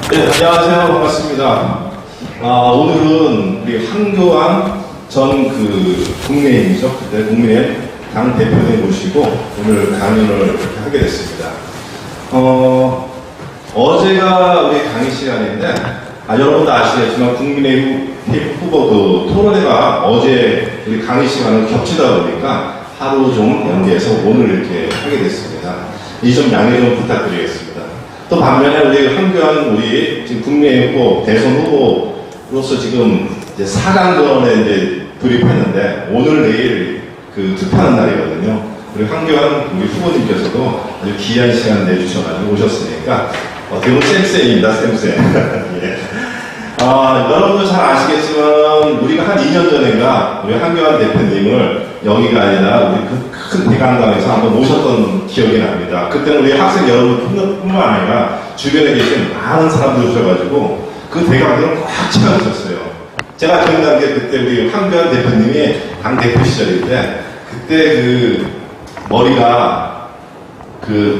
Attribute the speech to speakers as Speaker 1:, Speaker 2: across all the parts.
Speaker 1: 네, 안녕하세요. 반갑습니다. 오늘은 우리 한교안 전 국민의힘이죠. 그때 국민의힘 당 대표님 모시고 오늘 강연을 하게 됐습니다. 어제가 우리 강의 시간인데, 여러분도 아시겠지만 국민의힘 후보 토론회가 어제 우리 강의 시간을 겹치다 보니까 하루 좀 연기해서 오늘 이렇게 하게 됐습니다. 이 점 양해 좀 부탁드리겠습니다. 또 반면에 우리 한교안 우리 지금 국민의힘 후보 대선 후보로서 지금 이제 4강전에 이제 돌입했는데 오늘 내일 투표하는 날이거든요. 우리 한교안 우리 후보님께서도 아주 귀한 시간 내주셔가지고 오셨으니까 어떻게 보면 쌤쌤입니다, 쌤쌤. 예. 여러분도 잘 아시겠지만 우리가 한 2년 전인가 우리 한교안 대표님을 여기가 아니라 우리 큰 대강당에서 한번 모셨던 기억이 납니다. 그때 우리 학생 여러분뿐만 아니라 주변에 계신 많은 사람들 오셔가지고 그 대강당을 꽉 채워주셨어요. 제가 기억나는 게 그때 우리 한교안 대표님이 당 대표 시절인데 그때 머리가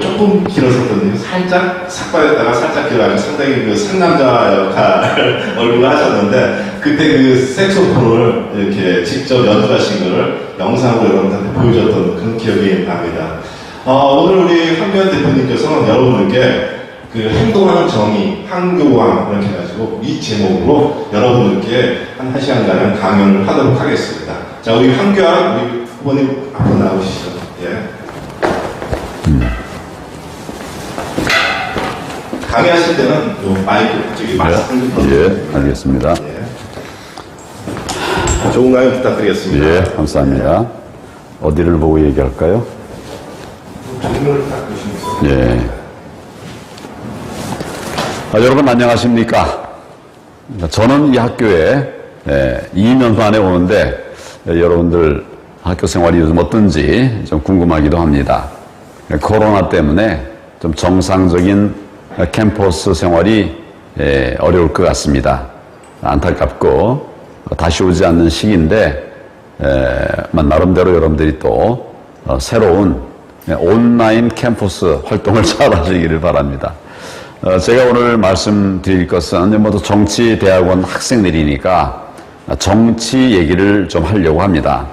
Speaker 1: 조금 길었었거든요. 살짝 삭발했다가 살짝 길어가지고 상당히 상남자 역할 얼굴을 하셨는데 그때 색소폰을 이렇게 직접 연주하신 거를 영상으로 여러분한테 보여줬던 그런 기억이 납니다. 오늘 우리 한교안 대표님께서는 여러분들께 행동하는 정의, 한교왕 이렇게 해가지고 이 제목으로 여러분들께 한 1시간가량 강연을 하도록 하겠습니다. 자, 우리 한교안 우리 후보님 앞으로 나오시죠. 예. 강의하실 때는 요 마이크 저기 말씀 좀
Speaker 2: 예, 알겠습니다.
Speaker 1: 예. 좋은 강의 부탁드리겠습니다.
Speaker 2: 예, 감사합니다. 어디를 보고 얘기할까요?
Speaker 1: 질문을 딱 주시면서.
Speaker 2: 예. 여러분 안녕하십니까? 저는 이 학교에 2년 만에 오는데 여러분들 학교 생활이 요즘 어떤지 좀 궁금하기도 합니다. 코로나 때문에 좀 정상적인 캠퍼스 생활이 어려울 것 같습니다. 안타깝고 다시 오지 않는 시기인데 나름대로 여러분들이 또 새로운 온라인 캠퍼스 활동을 잘 하시기를 바랍니다. 제가 오늘 말씀드릴 것은 모두 정치대학원 학생들이니까 정치 얘기를 좀 하려고 합니다.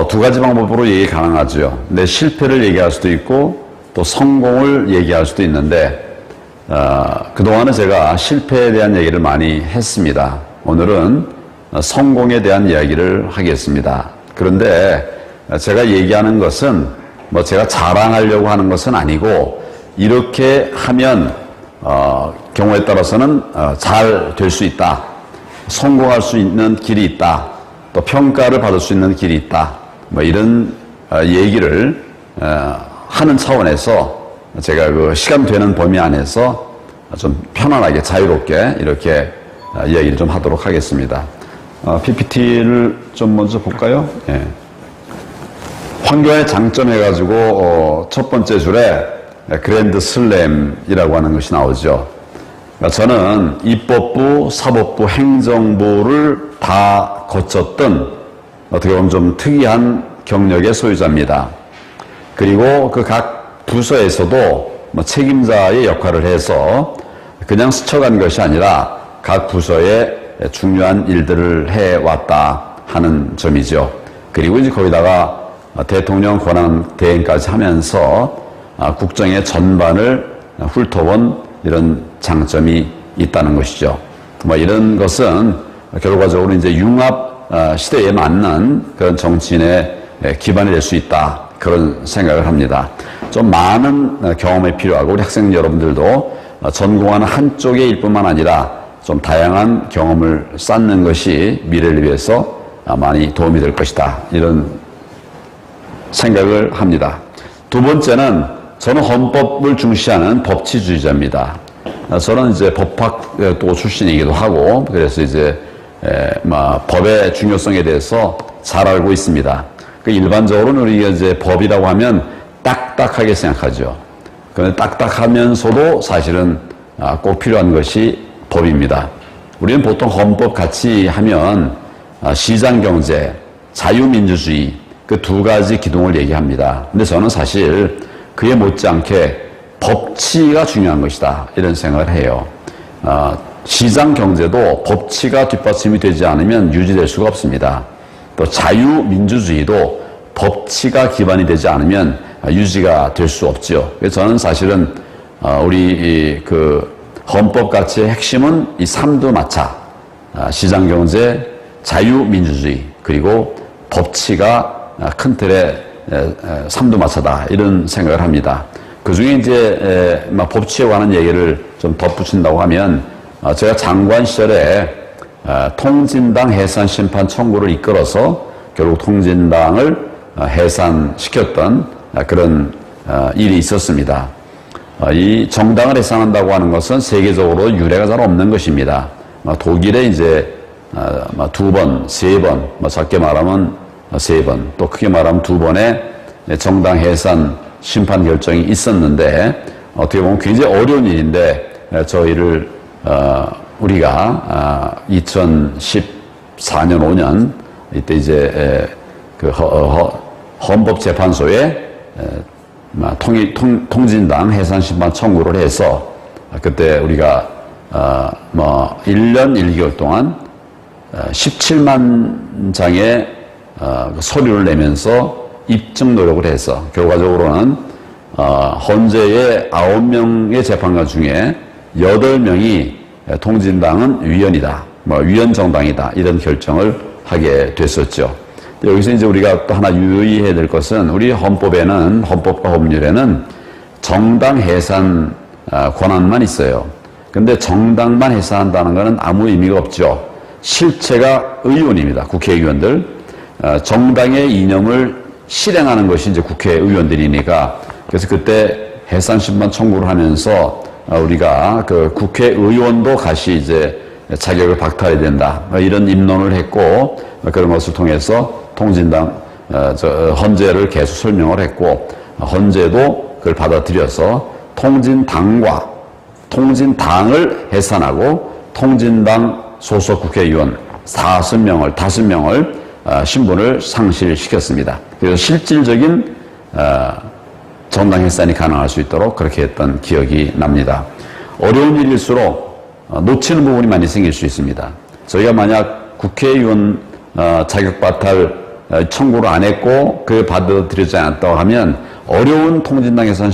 Speaker 2: 두 가지 방법으로 얘기 가능하죠. 내 실패를 얘기할 수도 있고 또 성공을 얘기할 수도 있는데 그동안은 제가 실패에 대한 얘기를 많이 했습니다. 오늘은 성공에 대한 이야기를 하겠습니다. 그런데 제가 얘기하는 것은 제가 자랑하려고 하는 것은 아니고 이렇게 하면 경우에 따라서는 잘 될 수 있다. 성공할 수 있는 길이 있다. 또 평가를 받을 수 있는 길이 있다. 이런 얘기를 하는 차원에서 제가 시간 되는 범위 안에서 좀 편안하게 자유롭게 이렇게 이야기를 좀 하도록 하겠습니다. PPT를 좀 먼저 볼까요? 예. 환경의 장점 해가지고 첫 번째 줄에 그랜드 슬램이라고 하는 것이 나오죠. 저는 입법부, 사법부, 행정부를 다 거쳤던 어떻게 보면 좀 특이한 경력의 소유자입니다. 그리고 각 부서에서도 책임자의 역할을 해서 그냥 스쳐간 것이 아니라 각 부서에 중요한 일들을 해왔다 하는 점이죠. 그리고 이제 거기다가 대통령 권한 대행까지 하면서 국정의 전반을 훑어본 이런 장점이 있다는 것이죠. 이런 것은 결과적으로 이제 융합 시대에 맞는 그런 정치인의 기반이 될 수 있다. 그런 생각을 합니다. 좀 많은 경험이 필요하고 우리 학생 여러분들도 전공하는 한쪽의 일뿐만 아니라 좀 다양한 경험을 쌓는 것이 미래를 위해서 많이 도움이 될 것이다. 이런 생각을 합니다. 두 번째는 저는 헌법을 중시하는 법치주의자입니다. 저는 이제 법학 또 출신이기도 하고 그래서 이제 법의 중요성에 대해서 잘 알고 있습니다. 일반적으로는 우리가 이제 법이라고 하면 딱딱하게 생각하죠. 그런데 딱딱하면서도 사실은 꼭 필요한 것이 법입니다. 우리는 보통 헌법 같이 하면 시장경제, 자유민주주의 그 두 가지 기둥을 얘기합니다. 근데 저는 사실 그에 못지않게 법치가 중요한 것이다. 이런 생각을 해요. 시장 경제도 법치가 뒷받침이 되지 않으면 유지될 수가 없습니다. 또 자유민주주의도 법치가 기반이 되지 않으면 유지가 될 수 없죠. 그래서 저는 사실은 우리 그 헌법 가치의 핵심은 이 삼두마차, 시장 경제, 자유민주주의, 그리고 법치가 큰 틀의 삼두마차다, 이런 생각을 합니다. 그 중에 이제 법치에 관한 얘기를 좀 덧붙인다고 하면, 제가 장관 시절에 통진당 해산 심판 청구를 이끌어서 결국 통진당을 해산시켰던 그런 일이 있었습니다. 이 정당을 해산한다고 하는 것은 세계적으로 유례가 잘 없는 것입니다. 독일에 이제 2번, 3번, 작게 말하면 3번, 또 크게 말하면 2번의 정당 해산 심판 결정이 있었는데, 어떻게 보면 굉장히 어려운 일인데, 저희를 우리가 2014년, 5년 이때 이제 그 헌법재판소에 통진당 해산 심판 청구를 해서, 그때 우리가 1년 1개월 동안 17만 장의 서류를 내면서 입증 노력을 해서 결과적으로는 헌재의 9명의 재판관 중에 8명이 통진당은 위헌이다, 위헌 정당이다, 이런 결정을 하게 됐었죠. 여기서 이제 우리가 또 하나 유의해야 될 것은, 우리 헌법에는, 헌법과 법률에는 정당 해산 권한만 있어요. 근데 정당만 해산한다는 것은 아무 의미가 없죠. 실체가 의원입니다. 국회의원들. 정당의 이념을 실행하는 것이 이제 국회의원들이니까, 그래서 그때 해산 심판 청구를 하면서 우리가 그 국회의원도 같이 이제 자격을 박탈해야 된다, 이런 입론을 했고, 그런 것을 통해서 통진당 헌재를 계속 설명을 했고, 헌재도 그걸 받아들여서 통진당과 통진당을 해산하고 통진당 소속 국회의원 5명을 신분을 상실시켰습니다. 그래서 실질적인 정당 해산이 가능할 수 있도록 그렇게 했던 기억이 납니다. 어려운 일일수록 놓치는 부분이 많이 생길 수 있습니다. 저희가 만약 국회의원 자격 바탈 청구를 안 했고 그게 받아들여지지 않았다고 하면, 어려운 통진당 해산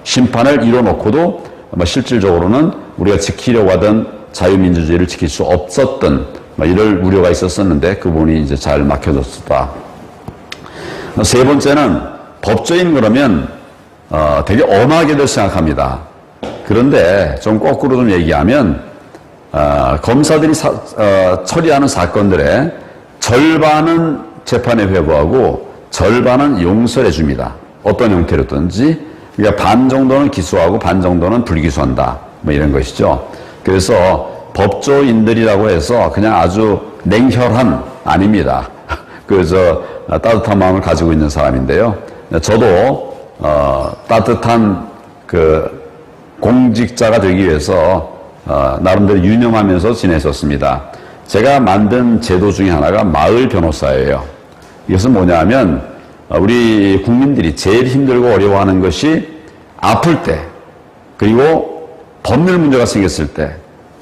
Speaker 2: 심판을 이뤄놓고도 실질적으로는 우리가 지키려고 하던 자유민주주의를 지킬 수 없었던 이럴 우려가 있었었는데, 그 부분이 이제 잘 막혀졌다. 세 번째는, 법조인 그러면 되게 엄하게들 생각합니다. 그런데 좀 거꾸로 좀 얘기하면, 검사들이 처리하는 사건들의 절반은 재판에 회부하고 절반은 용서해 줍니다. 어떤 형태로든지. 그러니까 반 정도는 기소하고 반 정도는 불기소한다, 이런 것이죠. 그래서 법조인들이라고 해서 그냥 아주 냉혈한, 아닙니다. 그저 따뜻한 마음을 가지고 있는 사람인데요. 저도 따뜻한 그 공직자가 되기 위해서 나름대로 유념하면서 지냈었습니다. 제가 만든 제도 중에 하나가 마을 변호사예요. 이것은 뭐냐면, 우리 국민들이 제일 힘들고 어려워하는 것이 아플 때, 그리고 법률 문제가 생겼을 때,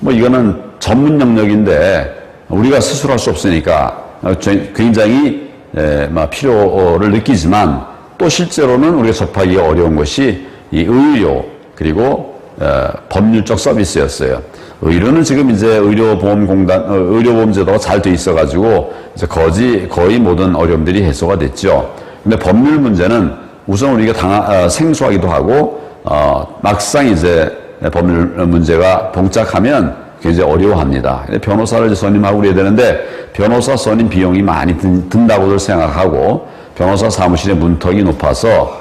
Speaker 2: 이거는 전문 영역인데 우리가 스스로 할 수 없으니까 굉장히 필요를 느끼지만, 또 실제로는 우리가 접하기가 어려운 것이 이 의료, 그리고 법률적 서비스였어요. 의료는 지금 이제 의료보험제도가 잘 돼 있어가지고 이제 거의 모든 어려움들이 해소가 됐죠. 근데 법률 문제는 우선 우리가 생소하기도 하고, 막상 이제 법률 문제가 봉착하면 굉장히 어려워합니다. 변호사를 선임하고 그래야 되는데, 변호사 선임 비용이 많이 든다고들 생각하고, 변호사 사무실의 문턱이 높아서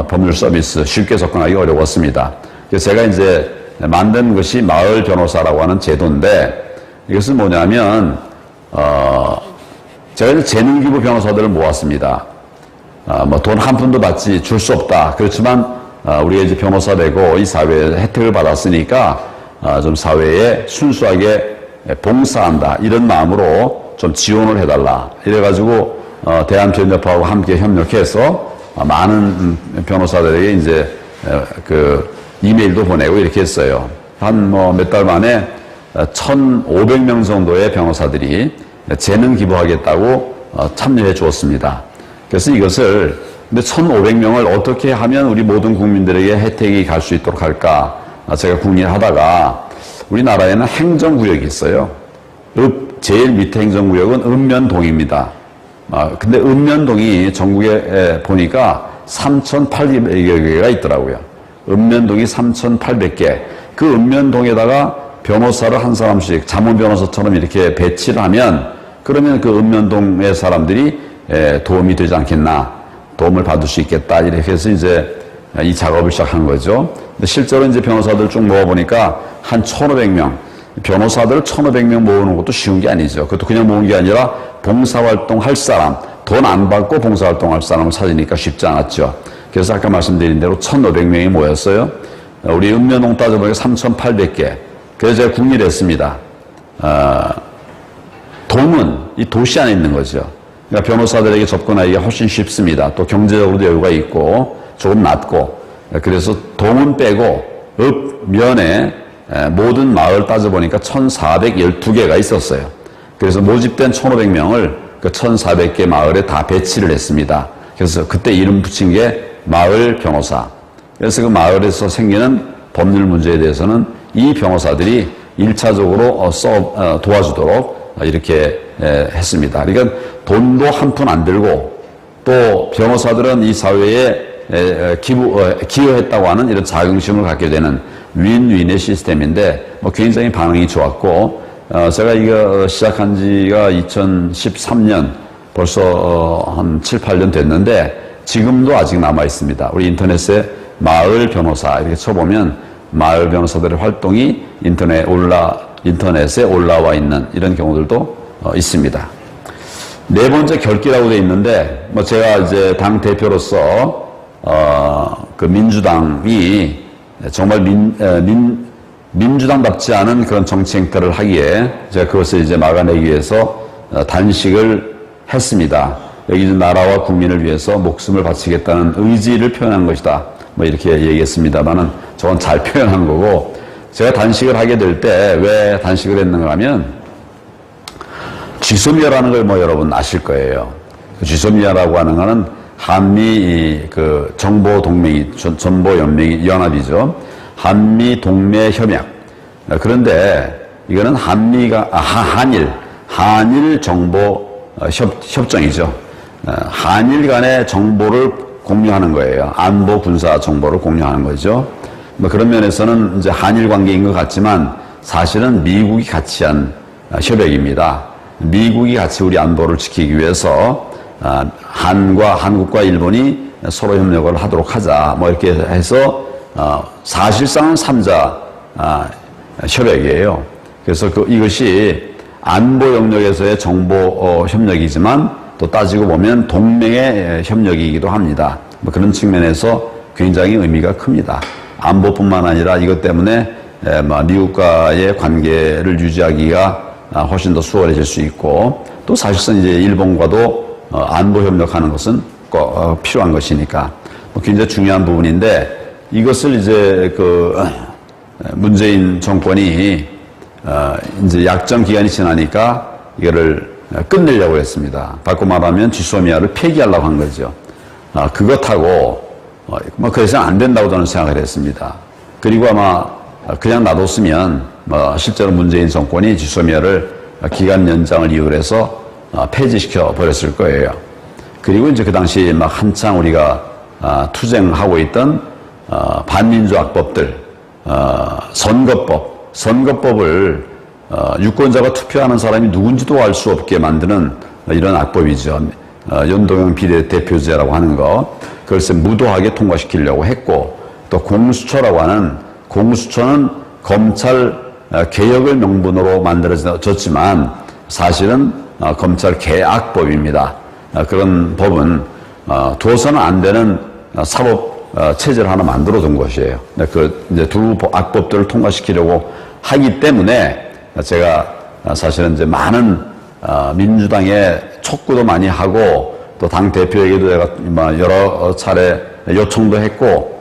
Speaker 2: 법률 서비스 쉽게 접근하기 어려웠습니다. 그래서 제가 이제 만든 것이 마을 변호사라고 하는 제도인데, 이것은 뭐냐면 제가 이제 재능기부 변호사들을 모았습니다. 돈 한 푼도 받지 줄 수 없다. 그렇지만 우리가 이제 변호사 되고 이 사회에 혜택을 받았으니까 좀 사회에 순수하게 봉사한다, 이런 마음으로 좀 지원을 해달라. 이래가지고 대한변협하고 함께 협력해서 많은 변호사들에게 이제 그 이메일도 보내고 이렇게 했어요. 한 몇 달 만에 1,500명 정도의 변호사들이 재능 기부하겠다고 참여해 주었습니다. 그래서 이것을 근데 1,500명을 어떻게 하면 우리 모든 국민들에게 혜택이 갈 수 있도록 할까? 제가 궁리하다가 우리나라에는 행정구역이 있어요. 제일 밑에 행정구역은 읍면동입니다. 근데 읍면동이 전국에 보니까 3,800여 개가 있더라고요. 읍면동이 3,800개. 그 읍면동에다가 변호사를 한 사람씩 자문 변호사처럼 이렇게 배치를 하면 그러면 그 읍면동의 사람들이 도움이 되지 않겠나, 도움을 받을 수 있겠다 이렇게 해서 이제 이 작업을 시작한 거죠. 근데 실제로 이제 변호사들 쭉 모아보니까 한 1,500명, 변호사들 1,500명 모으는 것도 쉬운 게 아니죠. 그것도 그냥 모은 게 아니라 봉사활동 할 사람, 돈 안 받고 봉사활동 할 사람을 찾으니까 쉽지 않았죠. 그래서 아까 말씀드린 대로 1,500명이 모였어요. 우리 읍면동 따져보니까 3,800개. 그래서 제가 궁리를 했습니다. 동은 이 도시 안에 있는 거죠. 그러니까 변호사들에게 접근하기가 훨씬 쉽습니다. 또 경제적으로도 여유가 있고 조금 낮고. 그래서 동은 빼고 읍면에 모든 마을 따져보니까 1,412개가 있었어요. 그래서 모집된 1,500명을 그 1,400개 마을에 다 배치를 했습니다. 그래서 그때 이름 붙인 게 마을 변호사. 그래서 그 마을에서 생기는 법률 문제에 대해서는 이 변호사들이 1차적으로 도와주도록 이렇게 했습니다. 그러니까 돈도 한 푼 안 들고 또 변호사들은 이 사회에 기여했다고 하는 이런 자긍심을 갖게 되는 윈윈의 시스템인데 굉장히 반응이 좋았고 제가 이거 시작한 지가 2013년 벌써 한 7, 8년 됐는데 지금도 아직 남아 있습니다. 우리 인터넷에 마을 변호사 이렇게 쳐보면 마을 변호사들의 활동이 인터넷에 올라와 있는 이런 경우들도 있습니다. 네 번째 결기라고 되어 있는데 제가 이제 당 대표로서 그 민주당이 정말 민주당답지 않은 그런 정치 행태를 하기에 제가 그것을 이제 막아내기 위해서 단식을 했습니다. 여기 나라와 국민을 위해서 목숨을 바치겠다는 의지를 표현한 것이다. 이렇게 얘기했습니다만은 저건 잘 표현한 거고 제가 단식을 하게 될 때 왜 단식을 했는가 하면 쥐소미아라는 걸 여러분 아실 거예요. 쥐소미아라고 하는 거는 한미 그 정보연합이죠. 한미 동맹 협약. 그런데 이거는 한일 정보 협정이죠. 한일 간의 정보를 공유하는 거예요. 안보 군사 정보를 공유하는 거죠. 그런 면에서는 이제 한일 관계인 것 같지만 사실은 미국이 같이 한 협약입니다. 미국이 같이 우리 안보를 지키기 위해서 한국과 일본이 서로 협력을 하도록 하자. 이렇게 해서 사실상은 3자 협약이에요. 그래서 이것이 안보 영역에서의 정보 협력이지만 또 따지고 보면 동맹의 협력이기도 합니다. 그런 측면에서 굉장히 의미가 큽니다. 안보뿐만 아니라 이것 때문에 미국과의 관계를 유지하기가 훨씬 더 수월해질 수 있고 또 사실상 이제 일본과도 안보 협력하는 것은 꼭 필요한 것이니까 굉장히 중요한 부분인데 이것을 이제 문재인 정권이 이제 약정 기간이 지나니까 이거를 끝내려고 했습니다. 바꿔 말하면 쥐소미아를 폐기하려고 한 거죠. 그것하고 그래서 안 된다고 저는 생각을 했습니다. 그리고 아마 그냥 놔뒀으면 실제로 문재인 정권이 쥐소미아를 기간 연장을 이유로 해서 폐지시켜 버렸을 거예요. 그리고 이제 그 당시 한창 우리가 투쟁하고 있던 반민주 악법들, 선거법을 유권자가 투표하는 사람이 누군지도 알 수 없게 만드는 이런 악법이죠. 연동형 비례대표제라고 하는 거. 그것을 무도하게 통과시키려고 했고 또 공수처라고 하는 공수처는 검찰 개혁을 명분으로 만들어졌지만 사실은 검찰 개악법입니다. 그런 법은 두어서는 안 되는 사법 체제를 하나 만들어 둔 것이에요. 이제 두 악법들을 통과시키려고 하기 때문에 제가 사실은 이제 많은 민주당에 촉구도 많이 하고 또 당 대표에게도 제가 여러 차례 요청도 했고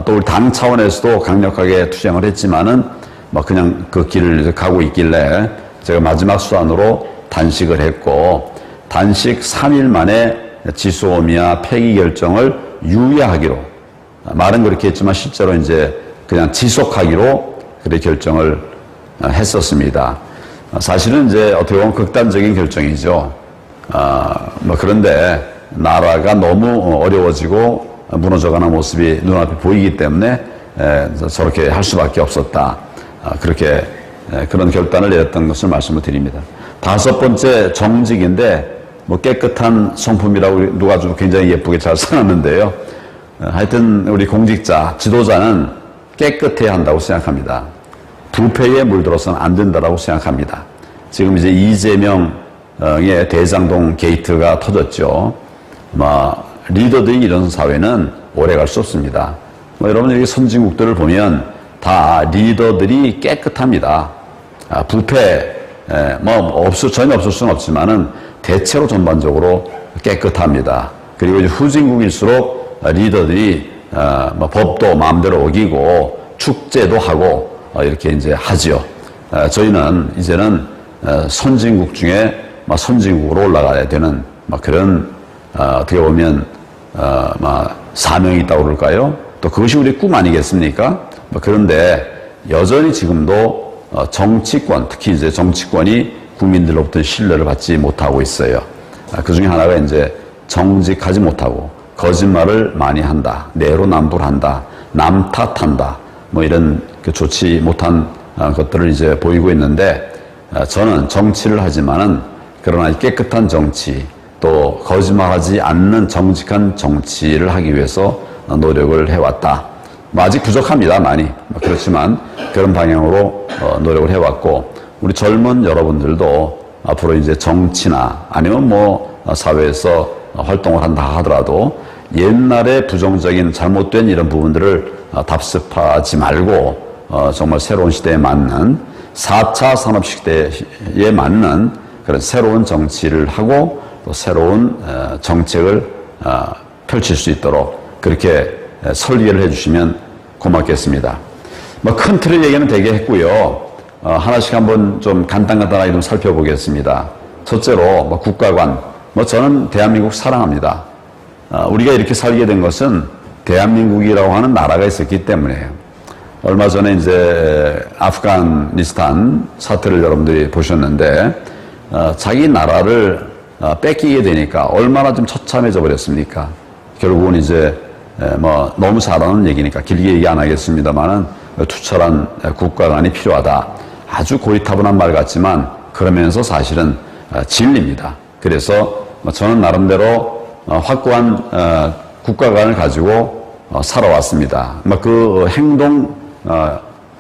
Speaker 2: 또 우리 당 차원에서도 강력하게 투쟁을 했지만은 뭐 그냥 그 길을 가고 있길래 제가 마지막 수단으로 단식을 했고, 단식 3일 만에 지소미아 폐기 결정을 유예하기로, 말은 그렇게 했지만 실제로 이제 그냥 지속하기로 그렇게 결정을 했었습니다. 사실은 이제 어떻게 보면 극단적인 결정이죠. 뭐 그런데 나라가 너무 어려워지고 무너져가는 모습이 눈앞에 보이기 때문에 저렇게 할 수밖에 없었다. 그렇게 그런 결단을 내렸던 것을 말씀을 드립니다. 5번째 정직인데 뭐 깨끗한 성품이라고 누가 좀 굉장히 예쁘게 잘 써놨는데요. 하여튼 우리 공직자, 지도자는 깨끗해야 한다고 생각합니다. 부패에 물들어서는 안 된다고 생각합니다. 지금 이제 이재명의 대장동 게이트가 터졌죠. 리더들이 이런 사회는 오래 갈 수 없습니다. 여러분 여기 선진국들을 보면 다 리더들이 깨끗합니다. 부패 전혀 없을 수는 없지만은 대체로 전반적으로 깨끗합니다. 그리고 이제 후진국일수록 리더들이 법도 마음대로 어기고 축제도 하고 이렇게 이제 하지요. 저희는 이제는 선진국 중에 선진국으로 올라가야 되는 그런 어떻게 보면 사명이 있다고 그럴까요? 또 그것이 우리 꿈 아니겠습니까? 그런데 여전히 지금도 정치권, 특히 이제 정치권이 국민들로부터 신뢰를 받지 못하고 있어요. 그 중에 하나가 이제 정직하지 못하고 거짓말을 많이 한다, 내로남불한다, 남 탓한다, 이런 좋지 못한 것들을 이제 보이고 있는데, 저는 정치를 하지만은 그러나 깨끗한 정치, 또 거짓말하지 않는 정직한 정치를 하기 위해서 노력을 해왔다. 아직 부족합니다, 많이. 그렇지만 그런 방향으로 노력을 해왔고, 우리 젊은 여러분들도 앞으로 이제 정치나 아니면 사회에서 활동을 한다 하더라도 옛날에 부정적인 잘못된 이런 부분들을 답습하지 말고 정말 새로운 시대에 맞는 4차 산업시대에 맞는 그런 새로운 정치를 하고 또 새로운 정책을 펼칠 수 있도록 그렇게 설계를 해주시면 고맙겠습니다. 큰 틀의 얘기는 되게 했고요. 하나씩 한번 좀 간단하게 좀 살펴보겠습니다. 첫째로 국가관. 저는 대한민국 사랑합니다. 우리가 이렇게 살게 된 것은 대한민국이라고 하는 나라가 있었기 때문에요. 얼마 전에 이제 아프가니스탄 사태를 여러분들이 보셨는데, 자기 나라를 뺏기게 되니까 얼마나 좀 처참해져 버렸습니까? 결국은 이제 너무 잘하는 얘기니까 길게 얘기 안 하겠습니다만은 투철한 국가관이 필요하다. 아주 고리타분한 말 같지만 그러면서 사실은 진리입니다. 그래서 저는 나름대로 확고한 국가관을 가지고 살아왔습니다. 그 행동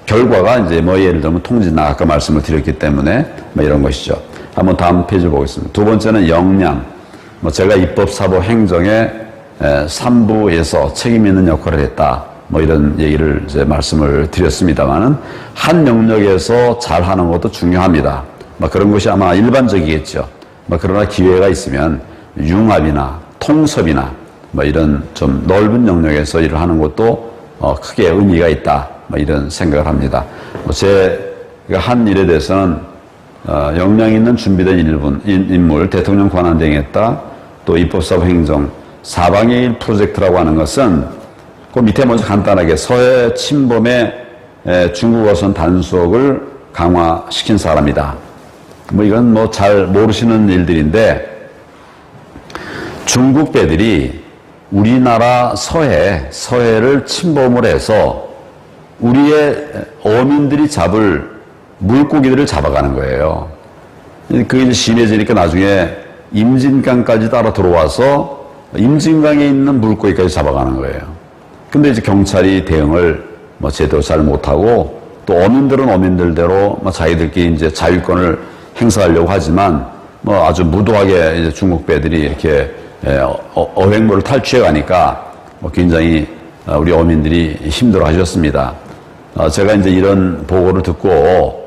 Speaker 2: 결과가 이제 예를 들면 통진나 아까 말씀을 드렸기 때문에 이런 것이죠. 한번 다음 페이지 보겠습니다. 두 번째는 역량. 제가 입법, 사법, 행정의 3부에서 책임 있는 역할을 했다. 이런 얘기를 이제 말씀을 드렸습니다만은 한 영역에서 잘하는 것도 중요합니다. 그런 것이 아마 일반적이겠죠. 그러나 기회가 있으면 융합이나 통섭이나 이런 좀 넓은 영역에서 일을 하는 것도 크게 의미가 있다. 이런 생각을 합니다. 제가 한 일에 대해서는 역량 있는 준비된 인물, 대통령 권한대행했다. 또 입법사법 행정, 사방의 일 프로젝트라고 하는 것은 그 밑에 먼저 간단하게 서해 침범의 중국 어선 단속을 강화시킨 사람이다. 이건 잘 모르시는 일들인데, 중국 배들이 우리나라 서해를 침범을 해서 우리의 어민들이 잡을 물고기들을 잡아가는 거예요. 그게 이제 심해지니까 나중에 임진강까지 따라 들어와서 임진강에 있는 물고기까지 잡아가는 거예요. 근데 이제 경찰이 대응을 제대로 잘 못하고, 또 어민들은 어민들대로 자기들끼리 이제 자율권을 행사하려고 하지만 아주 무도하게 이제 중국 배들이 이렇게 어획물을 탈취해 가니까 굉장히 우리 어민들이 힘들어 하셨습니다. 제가 이제 이런 보고를 듣고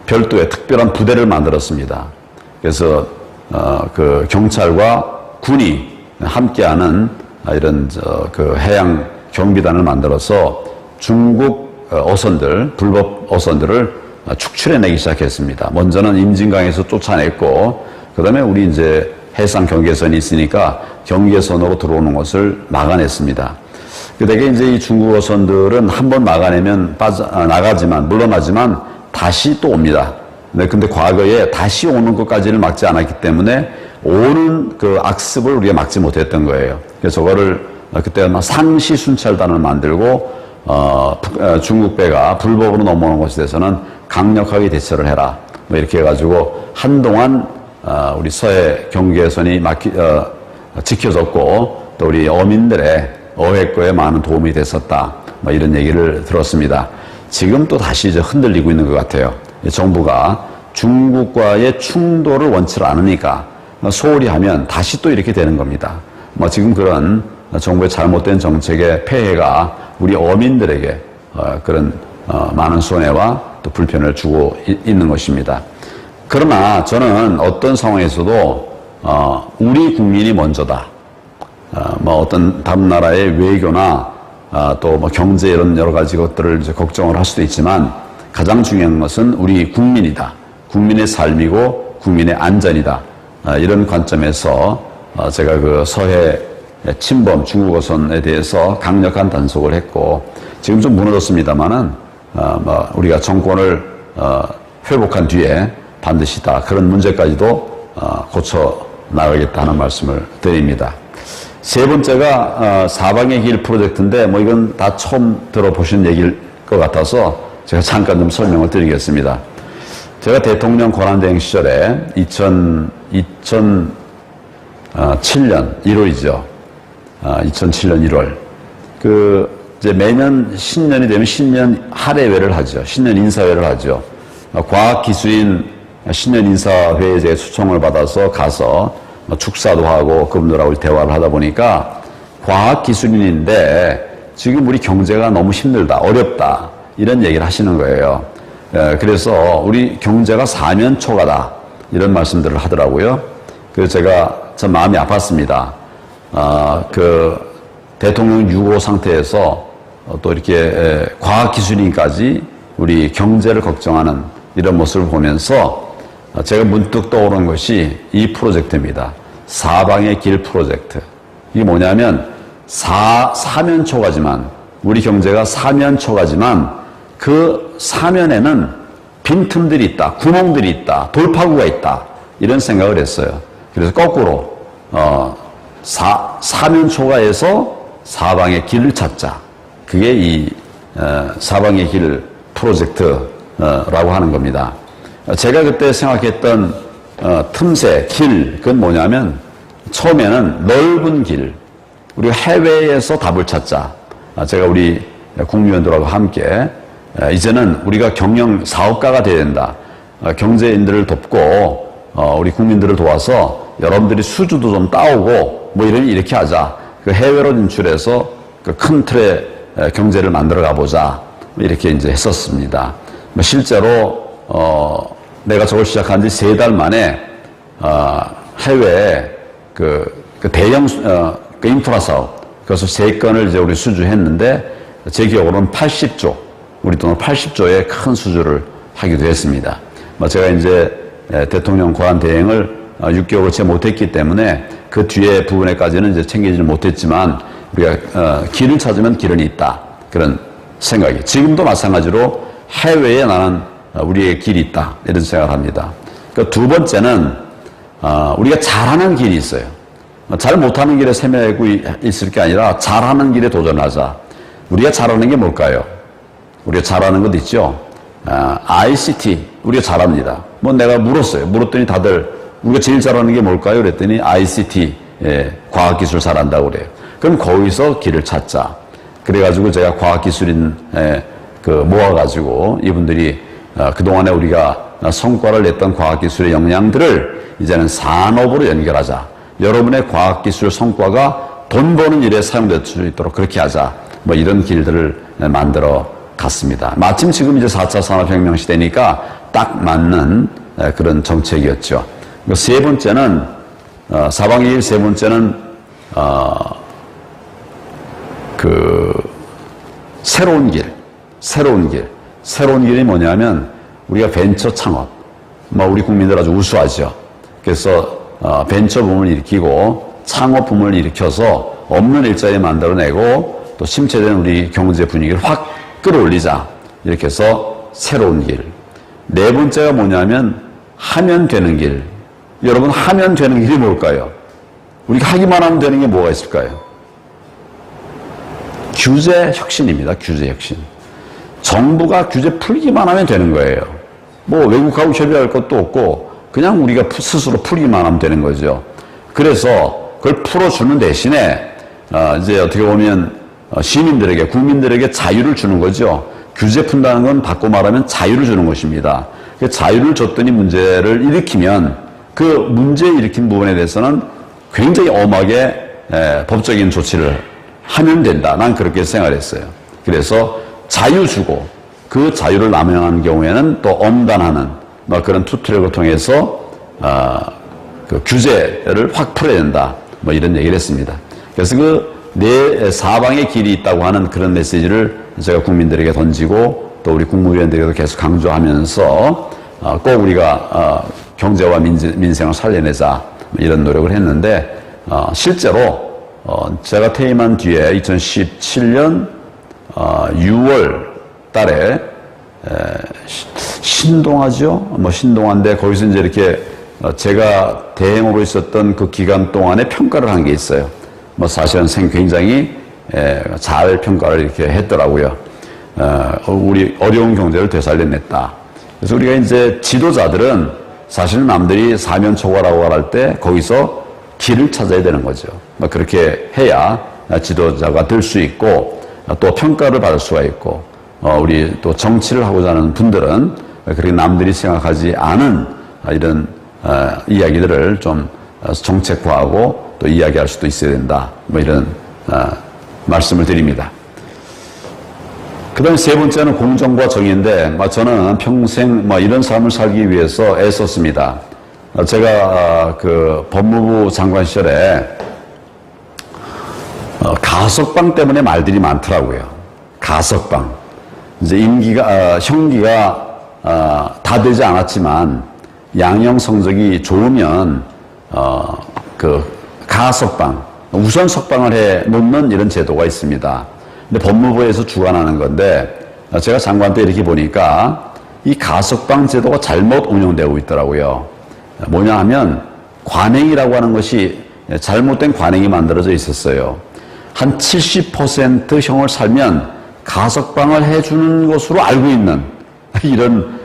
Speaker 2: 별도의 특별한 부대를 만들었습니다. 그래서 그 경찰과 군이 함께하는 이런 그 해양 경비단을 만들어서 중국 어선들, 불법 어선들을 축출해내기 시작했습니다. 먼저는 임진강에서 쫓아냈고, 그 다음에 우리 이제 해상 경계선이 있으니까 경계선으로 들어오는 것을 막아냈습니다. 대개 이제 이 중국 어선들은 한번 막아내면 나가지만, 물러나지만 다시 또 옵니다. 근데 과거에 다시 오는 것까지는 막지 않았기 때문에 오는 그 악습을 우리가 막지 못했던 거예요. 그래서 저거를 그때 아마 상시 순찰단을 만들고, 중국 배가 불법으로 넘어오는 것에 대해서는 강력하게 대처를 해라. 뭐 이렇게 해가지고 한동안 우리 서해 경계선이 지켜졌고, 또 우리 어민들의 어획거에 많은 도움이 됐었다. 뭐 이런 얘기를 들었습니다. 지금 또 다시 이제 흔들리고 있는 것 같아요. 정부가 중국과의 충돌을 원치 않으니까 소홀히 하면 다시 또 이렇게 되는 겁니다. 뭐 지금 그런 정부의 잘못된 정책의 폐해가 우리 어민들에게 그런 많은 손해와 또 불편을 주고 있는 것입니다. 그러나 저는 어떤 상황에서도 우리 국민이 먼저다. 뭐 어떤 다른 나라의 외교나 또 뭐 경제 이런 여러 가지 것들을 이제 걱정을 할 수도 있지만 가장 중요한 것은 우리 국민이다. 국민의 삶이고 국민의 안전이다. 이런 관점에서 제가 그 서해 침범 중국 어선에 대해서 강력한 단속을 했고, 지금 좀 무너졌습니다만은 뭐 우리가 정권을 회복한 뒤에 반드시 다 그런 문제까지도 고쳐 나가겠다는 말씀을 드립니다. 세 번째가 사방의 길 프로젝트인데 뭐 이건 다 처음 들어보신 얘기일 것 같아서 제가 잠깐 좀 설명을 드리겠습니다. 제가 대통령 권한대행 시절에 2007년 1월이죠. 2007년 1월. 이제 매년 신년이 되면 신년 할애회를 하죠. 신년 인사회를 하죠. 과학기술인 신년 인사회에 제 초청을 받아서 가서 축사도 하고 그분들하고 대화를 하다 보니까 과학기술인인데 지금 우리 경제가 너무 힘들다, 어렵다, 이런 얘기를 하시는 거예요. 그래서 우리 경제가 사면초가다, 이런 말씀들을 하더라고요. 그래서 제가 참 마음이 아팠습니다. 그 대통령 유고 상태에서 또 이렇게 과학기술인까지 우리 경제를 걱정하는 이런 모습을 보면서 제가 문득 떠오른 것이 이 프로젝트입니다. 사방의 길 프로젝트. 이게 뭐냐면 사면초가지만, 우리 경제가 사면초가지만 그 사면에는 빈틈들이 있다, 구멍들이 있다, 돌파구가 있다, 이런 생각을 했어요. 그래서 거꾸로 사면초가에서 사방의 길을 찾자. 그게 이 사방의 길 프로젝트라고 하는 겁니다. 제가 그때 생각했던 틈새, 길, 그건 뭐냐면 처음에는 넓은 길, 우리가 해외에서 답을 찾자. 제가 우리 국무위원들하고 함께 이제는 우리가 경영 사업가가 돼야 된다. 경제인들을 돕고 우리 국민들을 도와서 여러분들이 수주도 좀 따오고 뭐 이렇게 하자. 그 해외로 진출해서 그 큰 틀의 경제를 만들어 가보자. 이렇게 이제 했었습니다. 실제로 내가 저걸 시작한 지 3달 만에 해외에 그 대형 그 인프라 사업, 그래서 3건을 이제 우리 수주했는데 제 기억으로는 80조, 우리 돈으로 80조의 큰 수주를 하기도 했습니다. 제가 이제 대통령 권한 대행을 6개월을 채 못했기 때문에 그 뒤에 부분에까지는 이제 챙기지는 못했지만 우리가 길을 찾으면 길은 있다, 그런 생각이. 지금도 마찬가지로 해외에 나는 우리의 길이 있다, 이런 생각을 합니다. 두 번째는 우리가 잘하는 길이 있어요. 잘 못하는 길에 헤매고 있을 게 아니라 잘하는 길에 도전하자. 우리가 잘하는 게 뭘까요? 우리가 잘하는 것 있죠. ICT 우리가 잘합니다. 뭐 내가 물었더니 다들 우리가 제일 잘하는 게 뭘까요? 그랬더니 ICT, 과학기술 잘한다고 그래요. 그럼 거기서 길을 찾자. 그래가지고 제가 과학기술인 모아가지고 이분들이 그동안에 우리가 성과를 냈던 과학기술의 역량들을 이제는 산업으로 연결하자. 여러분의 과학기술 성과가 돈 버는 일에 사용될 수 있도록 그렇게 하자. 뭐 이런 길들을 만들어 갔습니다. 마침 지금 이제 4차 산업혁명 시대니까 딱 맞는 그런 정책이었죠. 세 번째는, 사방의 길 세 번째는, 새로운 길, 새로운 길이 뭐냐면 우리가 벤처 창업, 우리 국민들 아주 우수하죠. 그래서 벤처 붐을 일으키고 창업 붐을 일으켜서 없는 일자리 만들어내고 또 침체된 우리 경제 분위기를 확 끌어올리자. 이렇게 해서 새로운 길. 네 번째가 뭐냐면 하면 되는 길. 여러분, 하면 되는 길이 뭘까요? 우리가 하기만 하면 되는 게 뭐가 있을까요? 규제 혁신입니다. 규제 혁신. 정부가 규제 풀기만 하면 되는 거예요. 외국하고 협의할 것도 없고 그냥 우리가 스스로 풀기만 하면 되는 거죠. 그래서 그걸 풀어주는 대신에 이제 어떻게 보면 시민들에게, 국민들에게 자유를 주는 거죠. 규제 푼다는 건 바꿔 말하면 자유를 주는 것입니다. 그 자유를 줬더니 문제를 일으키면 그 문제 일으킨 부분에 대해서는 굉장히 엄하게 법적인 조치를 하면 된다. 난 그렇게 생각했어요. 그래서 자유 주고 그 자유를 남용하는 경우에는 또 엄단하는 그런 투트랙을 통해서 그 규제를 확 풀어야 된다. 이런 얘기를 했습니다. 그래서 그 네 사방의 길이 있다고 하는 그런 메시지를 제가 국민들에게 던지고 또 우리 국무위원들에게도 계속 강조하면서 꼭 우리가 경제와 민생을 살려내자 이런 노력을 했는데 실제로 제가 퇴임한 뒤에 2017년 6월 달에 신동하죠? 신동한데 거기서 이제 이렇게 제가 대행으로 있었던 그 기간 동안에 평가를 한 게 있어요. 사실은 굉장히 잘 평가를 이렇게 했더라고요. 우리 어려운 경제를 되살려냈다. 그래서 우리가 이제 지도자들은 사실 남들이 사면초가라고 할 때 거기서 길을 찾아야 되는 거죠. 그렇게 해야 지도자가 될 수 있고 또 평가를 받을 수가 있고 우리 또 정치를 하고자 하는 분들은 그렇게 남들이 생각하지 않은 이런 이야기들을 좀 정책화하고 또 이야기할 수도 있어야 된다. 이런 말씀을 드립니다. 그 다음에 세 번째는 공정과 정의인데 저는 평생 이런 삶을 살기 위해서 애썼습니다. 제가 그 법무부 장관 시절에 가석방 때문에 말들이 많더라고요. 가석방. 이제 형기가 다 되지 않았지만 양형 성적이 좋으면 그 가석방, 우선 석방을 해 놓는 이런 제도가 있습니다. 근데 법무부에서 주관하는 건데 제가 장관 때 이렇게 보니까 이 가석방 제도가 잘못 운영되고 있더라고요. 뭐냐 하면 관행이라고 하는 것이 잘못된 관행이 만들어져 있었어요. 한 70% 형을 살면 가석방을 해주는 것으로 알고 있는 이런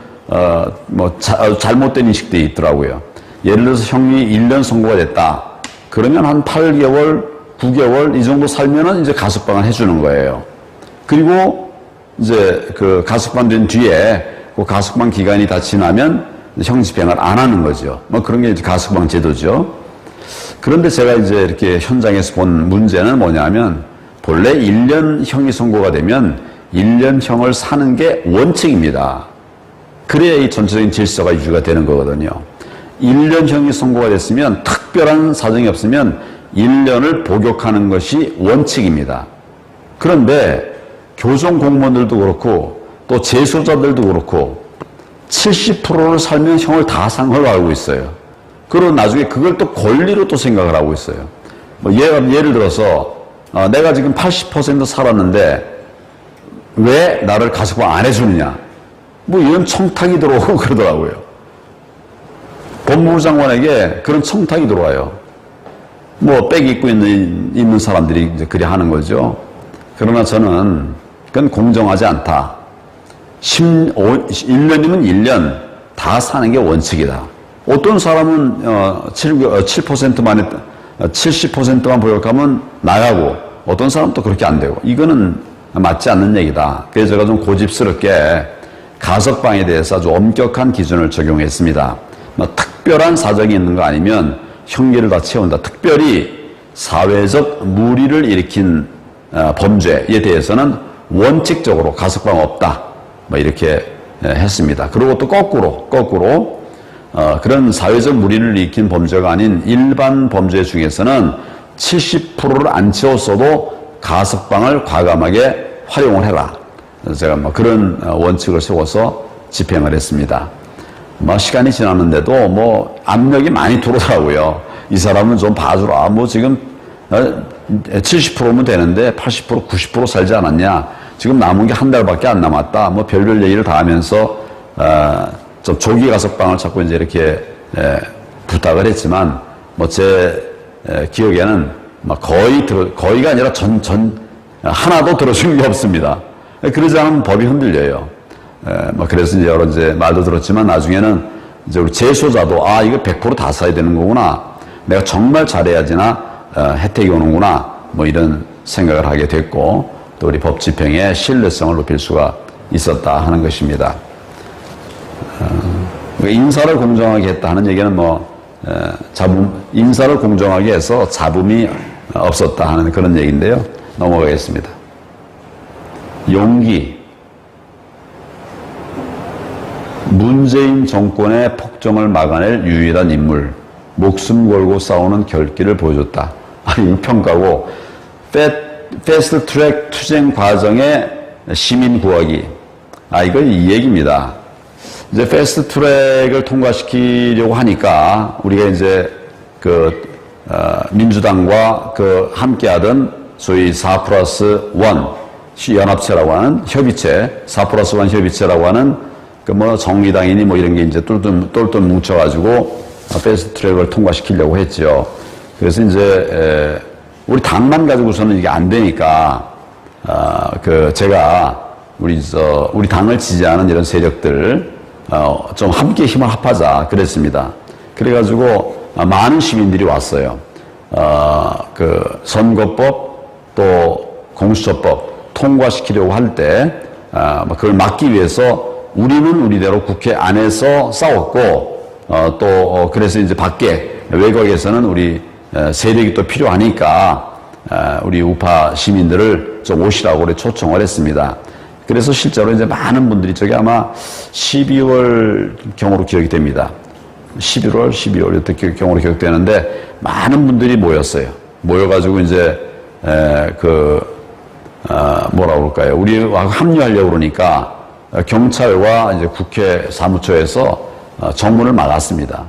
Speaker 2: 잘못된 인식들이 있더라고요. 예를 들어서 형이 1년 선고가 됐다. 그러면 한 8개월, 9개월 이 정도 살면은 이제 가석방을 해주는 거예요. 그리고 이제 그 가석방 된 뒤에 그 가석방 기간이 다 지나면 형 집행을 안 하는 거죠. 그런 게 이제 가석방 제도죠. 그런데 제가 이제 이렇게 현장에서 본 문제는 뭐냐면 본래 1년 형이 선고가 되면 1년형을 사는 게 원칙입니다. 그래야 이 전체적인 질서가 유지가 되는 거거든요. 1년형이 선고가 됐으면 특별한 사정이 없으면 1년을 복역하는 것이 원칙입니다. 그런데 교정 공무원들도 그렇고 또 재소자들도 그렇고 70%를 살면 형을 다 산 걸로 알고 있어요. 그리고 나중에 그걸 또 권리로 또 생각을 하고 있어요. 예를 들어서 내가 지금 80% 살았는데 왜 나를 가석방 안 해주느냐 이런 청탁이 들어오고 그러더라고요. 법무부 장관에게 그런 청탁이 들어와요. 백 입고 있는 사람들이 이제 그리 하는 거죠. 그러나 저는 그건 공정하지 않다. 1년이면 1년 다 사는 게 원칙이다. 어떤 사람은 7%만 70%만 보역하면 나가고 어떤 사람은 또 그렇게 안 되고 이거는 맞지 않는 얘기다. 그래서 제가 좀 고집스럽게 가석방에 대해서 아주 엄격한 기준을 적용했습니다. 특별한 사정이 있는 거 아니면 형기를 다 채운다. 특별히 사회적 무리를 일으킨 범죄에 대해서는 원칙적으로 가석방 없다. 이렇게 했습니다. 그리고 또 거꾸로 그런 사회적 무리를 일으킨 범죄가 아닌 일반 범죄 중에서는 70%를 안 채웠어도 가석방을 과감하게 활용을 해라. 제가 뭐 그런 원칙을 세워서 집행을 했습니다. 뭐 시간이 지났는데도 뭐 압력이 많이 들어오더라고요. 이 사람은 좀 봐주라. 뭐 지금 70%면 되는데 80%, 90% 살지 않았냐. 지금 남은 게 한 달밖에 안 남았다. 뭐 별별 얘기를 다 하면서 좀 조기 가석방을 자꾸 이제 이렇게 부탁을 했지만 뭐 제 기억에는 막 거의가 아니라 하나도 들어준 게 없습니다. 그러지 않으면 법이 흔들려요. 뭐 그래서 이제 여러 이제 말도 들었지만 나중에는 이제 우리 재소자도 이거 100% 다 써야 되는 거구나. 내가 정말 잘해야지나 혜택이 오는구나. 뭐 이런 생각을 하게 됐고 또 우리 법 집행의 신뢰성을 높일 수가 있었다 하는 것입니다. 인사를 공정하게 했다 하는 얘기는 뭐 인사를 공정하게 해서 잡음이 없었다 하는 그런 얘기인데요. 넘어가겠습니다. 용기. 문재인 정권의 폭정을 막아낼 유일한 인물. 목숨 걸고 싸우는 결기를 보여줬다. 이 평가고 패스트 트랙 투쟁 과정의 시민 구하기. 이거 이 얘기입니다. 이제 패스트 트랙을 통과시키려고 하니까 우리가 이제 민주당과 함께하던 소위 4+1 연합체라고 하는 협의체, 4+1 협의체라고 하는 정의당이니 뭐 이런 게 이제 똘똘 뭉쳐가지고 패스트 트랙을 통과시키려고 했죠. 그래서 이제 우리 당만 가지고서는 이게 안 되니까 제가 우리 당을 지지하는 이런 세력들 좀 함께 힘을 합하자 그랬습니다. 그래가지고 많은 시민들이 왔어요. 선거법 또 공수처법 통과시키려고 할 때 그걸 막기 위해서 우리는 우리대로 국회 안에서 싸웠고 그래서 이제 밖에 외곽에서는 우리 세력이 또 필요하니까 우리 우파 시민들을 좀 오시라고 그래 초청을 했습니다. 그래서 실제로 이제 많은 분들이 저게 아마 12월 경으로 기억이 됩니다. 11월, 12월 이때 경으로 기억되는데 많은 분들이 모였어요. 모여가지고 이제 뭐라고 그럴까요? 우리하고 합류하려고 그러니까 경찰과 이제 국회 사무처에서 정문을 막았습니다.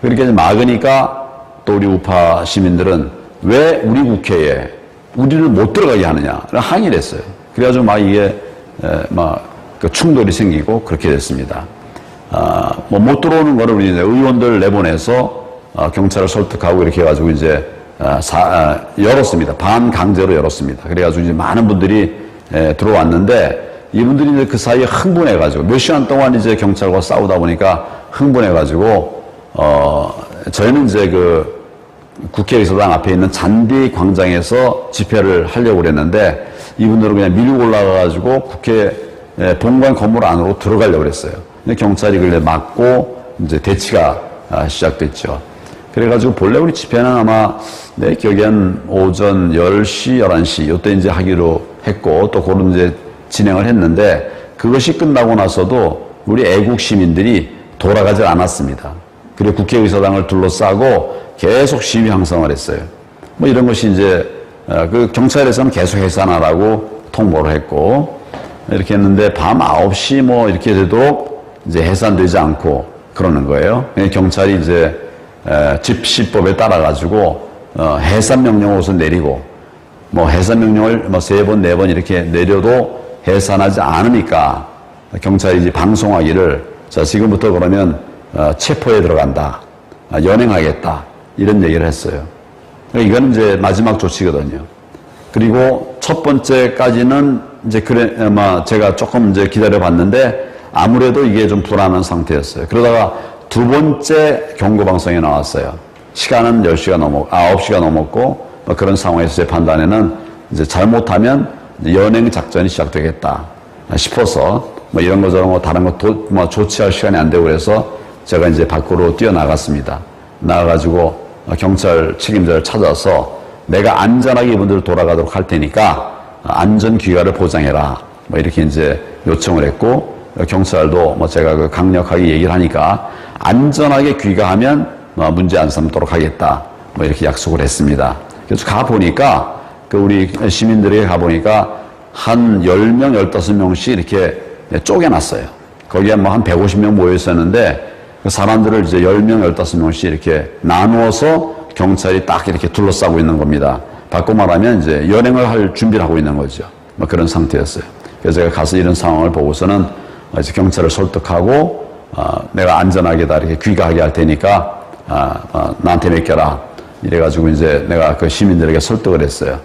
Speaker 2: 그렇게 막으니까 또 우리 우파 시민들은 왜 우리 국회에 우리를 못 들어가게 하느냐 항의를 했어요. 그래가지고 이게 충돌이 생기고 그렇게 됐습니다. 못 들어오는 거를 우리 의원들 내보내서 경찰을 설득하고 이렇게 해가지고 이제 열었습니다. 반강제로 열었습니다. 그래가지고 이제 많은 분들이 들어왔는데 이분들이 이제 그 사이에 흥분해가지고 몇 시간 동안 이제 경찰과 싸우다 보니까 흥분해가지고 저희는 이제 국회의사당 앞에 있는 잔디 광장에서 집회를 하려고 그랬는데 이분들은 그냥 밀고 올라가가지고 국회 본관 건물 안으로 들어가려고 그랬어요. 근데 경찰이 그걸 막고 이제 대치가 시작됐죠. 그래가지고 본래 우리 집회는 아마 내 기억엔 오전 10시, 11시 이때 이제 하기로 했고 또 그런 이제 진행을 했는데 그것이 끝나고 나서도 우리 애국 시민들이 돌아가지 않았습니다. 그리고 국회의사당을 둘러싸고 계속 시위 형성을 했어요. 뭐 이런 것이 이제 경찰에서는 계속 해산하라고 통보를 했고 이렇게 했는데 밤 9시 뭐 이렇게 되도록 이제 해산되지 않고 그러는 거예요. 경찰이 이제 집시법에 따라 가지고 해산 명령을 우선 내리고 뭐 해산 명령을 뭐 3번, 4번 이렇게 내려도 해산하지 않으니까 경찰이 이제 방송하기를 자 지금부터 그러면 체포에 들어간다, 연행하겠다 이런 얘기를 했어요. 이건 이제 마지막 조치거든요. 그리고 첫 번째까지는 이제 제가 조금 이제 기다려봤는데 아무래도 이게 좀 불안한 상태였어요. 그러다가 두 번째 경고 방송에 나왔어요. 시간은 9시가 넘었고 그런 상황에서 제 판단에는 이제 잘못하면 연행 작전이 시작되겠다 싶어서 뭐 이런 거 저런 거 다른 거 조치할 시간이 안 되고 그래서 제가 이제 밖으로 뛰어나갔습니다. 나가가지고 경찰 책임자를 찾아서 내가 안전하게 이분들 돌아가도록 할 테니까 안전 귀가를 보장해라. 뭐 이렇게 이제 요청을 했고 경찰도 뭐 제가 강력하게 얘기를 하니까 안전하게 귀가하면 문제 안 삼도록 하겠다. 뭐 이렇게 약속을 했습니다. 그래서 가보니까 우리 시민들에게 가보니까 한 10명, 15명씩 이렇게 쪼개놨어요. 거기에 뭐 한 150명 모여 있었는데 그 사람들을 이제 10명, 15명씩 이렇게 나누어서 경찰이 딱 이렇게 둘러싸고 있는 겁니다. 바꿔 말하면 이제 연행을 할 준비를 하고 있는 거죠. 뭐 그런 상태였어요. 그래서 제가 가서 이런 상황을 보고서는 이제 경찰을 설득하고 내가 안전하게 다 이렇게 귀가하게 할 테니까 나한테 맡겨라. 이래가지고 이제 내가 그 시민들에게 설득을 했어요.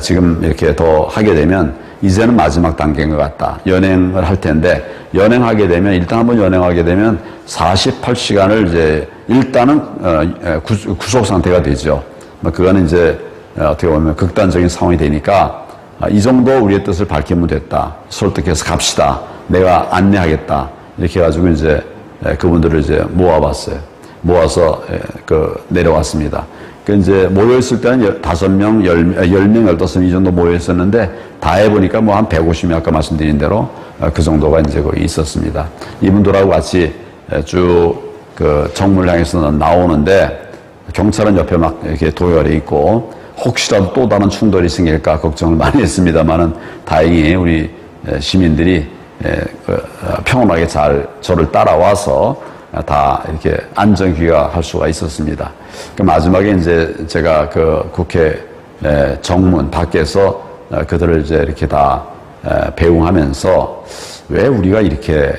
Speaker 2: 지금 이렇게 더 하게 되면 이제는 마지막 단계인 것 같다. 연행을 할 텐데 연행하게 되면 일단 한번 연행하게 되면 48시간을 이제 일단은 구속 상태가 되죠. 그거는 이제 어떻게 보면 극단적인 상황이 되니까 이 정도 우리의 뜻을 밝히면 됐다. 설득해서 갑시다. 내가 안내하겠다. 이렇게 해가지고 이제 그분들을 이제 모아봤어요. 모아서 내려왔습니다. 그 이제 모여있을 때는 5명, 10명, 15명 이 정도 모여있었는데 다 해보니까 뭐 한 150명 아까 말씀드린 대로 그 정도가 이제 거기 있었습니다. 이분들하고 같이 쭉 그 정문을 향해서 나오는데 경찰은 옆에 막 이렇게 도열해 있고 혹시라도 또 다른 충돌이 생길까 걱정을 많이 했습니다만은 다행히 우리 시민들이 평온하게 잘 저를 따라와서 다 이렇게 안전 귀가할 수가 있었습니다. 그 마지막에 이제 제가 그 국회 정문 밖에서 그들을 이제 이렇게 다 배웅하면서 왜 우리가 이렇게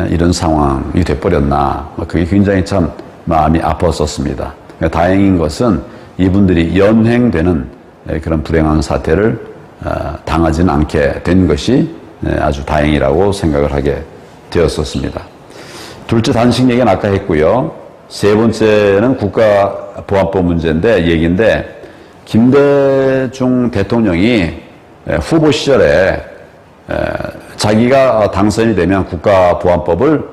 Speaker 2: 이런 상황이 돼버렸나, 그게 굉장히 참 마음이 아팠었습니다. 다행인 것은 이분들이 연행되는 그런 불행한 사태를 당하지는 않게 된 것이 아주 다행이라고 생각을 하게 되었었습니다. 둘째 단식 얘기는 아까 했고요. 세 번째는 국가보안법 문제인데 얘기인데 김대중 대통령이 후보 시절에 자기가 당선이 되면 국가보안법을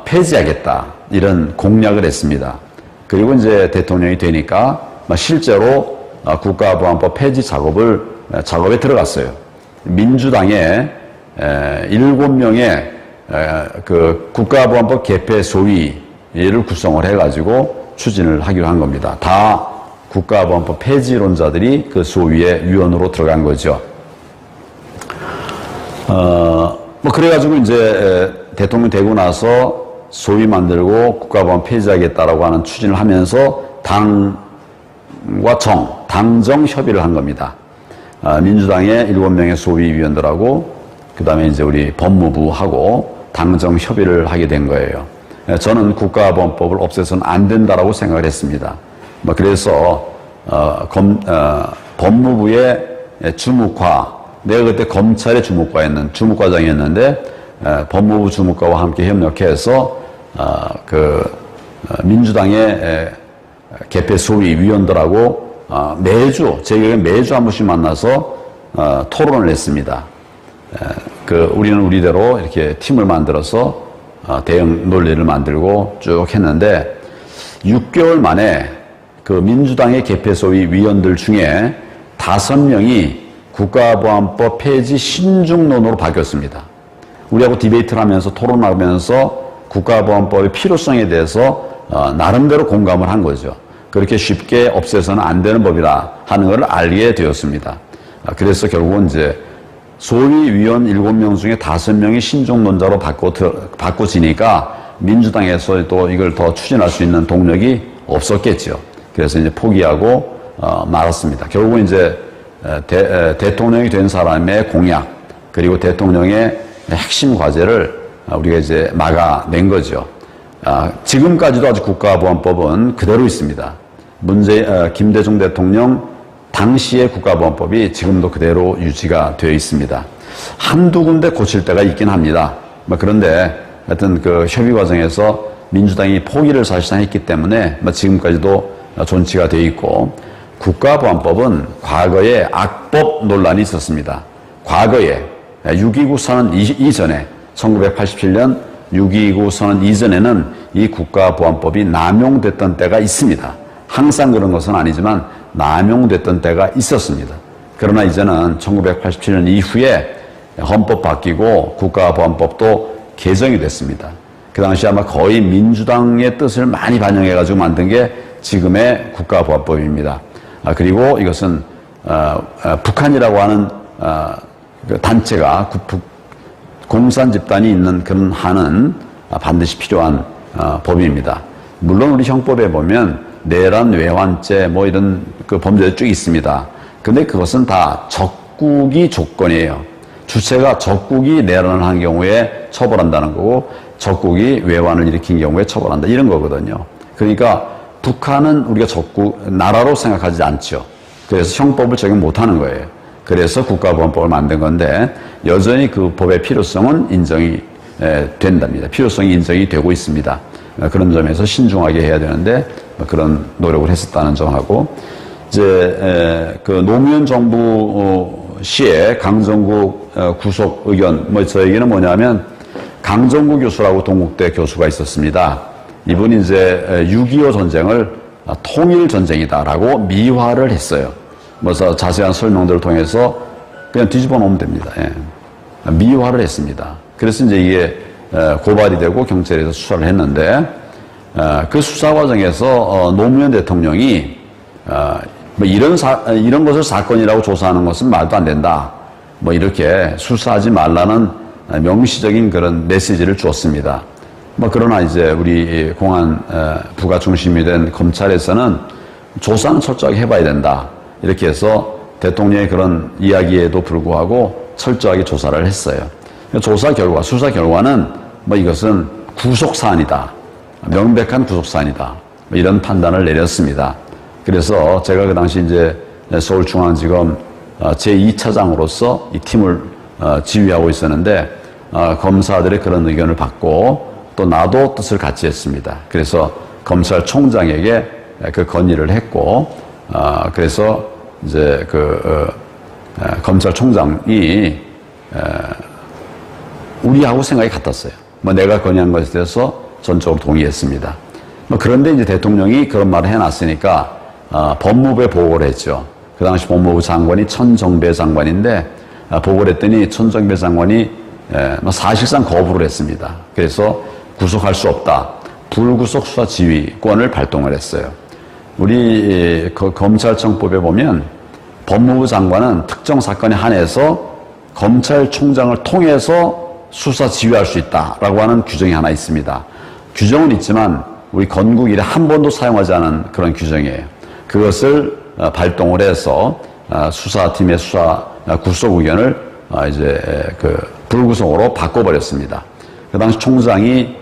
Speaker 2: 폐지하겠다 이런 공약을 했습니다. 그리고 이제 대통령이 되니까 실제로 국가보안법 폐지 작업에 들어갔어요. 민주당의 7명의 그 국가보안법 개폐 소위를 구성을 해가지고 추진을 하기로 한 겁니다. 다 국가보안법 폐지론자들이 그 소위의 위원으로 들어간 거죠. 뭐 그래가지고 이제 대통령 되고 나서 소위 만들고 국가보안 폐지하겠다라고 하는 추진을 하면서 당과 당정 협의를 한 겁니다. 민주당의 7명의 소위 위원들하고 그 다음에 이제 우리 법무부하고 당정 협의를 하게 된 거예요. 저는 국가보안법을 없애서는 안 된다라고 생각을 했습니다. 뭐 그래서 법무부의 주무과, 내가 그때 검찰의 주무과장이었는데 법무부 주무과와 함께 협력해서 민주당의 개폐 소위 위원들하고 제 기억에 매주 한 번씩 만나서 토론을 했습니다. 우리는 우리대로 이렇게 팀을 만들어서 대응 논리를 만들고 쭉 했는데 6개월 만에 그 민주당의 개폐 소위 위원들 중에 5명이 국가보안법 폐지 신중론으로 바뀌었습니다. 우리하고 디베이트를 하면서 토론하면서 국가보안법의 필요성에 대해서 나름대로 공감을 한 거죠. 그렇게 쉽게 없애서는 안 되는 법이라 하는 걸 알게 되었습니다. 그래서 결국은 이제 소위 위원 7명 중에 5명이 신중론자로 바꿔지니까 민주당에서 또 이걸 더 추진할 수 있는 동력이 없었겠죠. 그래서 이제 포기하고 말았습니다. 결국은 이제 대통령이 된 사람의 공약 그리고 대통령의 핵심 과제를 우리가 이제 막아낸 거죠. 지금까지도 아직 국가보안법은 그대로 있습니다. 김대중 대통령 당시의 국가보안법이 지금도 그대로 유지가 되어 있습니다. 한두 군데 고칠 때가 있긴 합니다. 그런데 하여튼 그 협의 과정에서 민주당이 포기를 사실상 했기 때문에 지금까지도 존치가 되어 있고, 국가보안법은 과거에 악법 논란이 있었습니다. 과거에 6.29 선언 이전에 1987년 6.29 선언 이전에는 이 국가보안법이 남용됐던 때가 있습니다. 항상 그런 것은 아니지만 남용됐던 때가 있었습니다. 그러나 이제는 1987년 이후에 헌법 바뀌고 국가보안법도 개정이 됐습니다. 그 당시 아마 거의 민주당의 뜻을 많이 반영해가지고 만든 게 지금의 국가보안법입니다. 그리고 이것은 북한이라고 하는 그 단체가 공산 집단이 있는 그런 한은 반드시 필요한 법입니다. 물론 우리 형법에 보면 내란, 외환죄 뭐 이런 그 범죄가 쭉 있습니다. 근데 그것은 다 적국이 조건이에요. 주체가 적국이 내란을 한 경우에 처벌한다는 거고 적국이 외환을 일으킨 경우에 처벌한다 이런 거거든요. 그러니까 북한은 우리가 적국, 나라로 생각하지 않죠. 그래서 형법을 적용 못하는 거예요. 그래서 국가보안법을 만든 건데 여전히 그 법의 필요성은 인정이 된답니다. 필요성이 인정이 되고 있습니다. 그런 점에서 신중하게 해야 되는데 그런 노력을 했었다는 점하고 이제 그 노무현 정부 시에 강정구 구속 의견 뭐 저 얘기는 뭐냐면 강정구 교수라고 동국대 교수가 있었습니다. 이분이 이제 6.25 전쟁을 통일 전쟁이다라고 미화를 했어요. 그래서 자세한 설명들을 통해서 그냥 뒤집어 놓으면 됩니다. 예. 미화를 했습니다. 그래서 이제 이게 고발이 되고 경찰에서 수사를 했는데 그 수사 과정에서 노무현 대통령이 뭐 이런 것을 사건이라고 조사하는 것은 말도 안 된다. 뭐 이렇게 수사하지 말라는 명시적인 그런 메시지를 주었습니다. 뭐 그러나 이제 우리 공안 부가 중심이 된 검찰에서는 조사는 철저하게 해봐야 된다. 이렇게 해서 대통령의 그런 이야기에도 불구하고 철저하게 조사를 했어요. 조사 결과, 수사 결과는 뭐 이것은 구속사안이다. 명백한 구속사안이다. 뭐 이런 판단을 내렸습니다. 그래서 제가 그 당시 이제 서울중앙지검 제2차장으로서 이 팀을 지휘하고 있었는데 검사들의 그런 의견을 받고 또 나도 뜻을 같이 했습니다. 그래서 검찰총장에게 그 건의를 했고 그래서 이제 검찰총장이 우리하고 생각이 같았어요. 뭐 내가 건의한 것에 대해서 전적으로 동의했습니다. 뭐 그런데 이제 대통령이 그런 말을 해놨으니까 법무부에 보고를 했죠. 그 당시 법무부 장관이 천정배 장관인데 보고를 했더니 천정배 장관이 뭐 사실상 거부를 했습니다. 그래서 구속할 수 없다. 불구속 수사 지휘권을 발동을 했어요. 우리 검찰청법에 보면 법무부 장관은 특정 사건에 한해서 검찰총장을 통해서 수사 지휘할 수 있다라고 하는 규정이 하나 있습니다. 규정은 있지만 우리 건국 이래 한 번도 사용하지 않은 그런 규정이에요. 그것을 발동을 해서 수사팀의 구속 의견을 이제 불구속으로 바꿔버렸습니다. 그 당시 총장이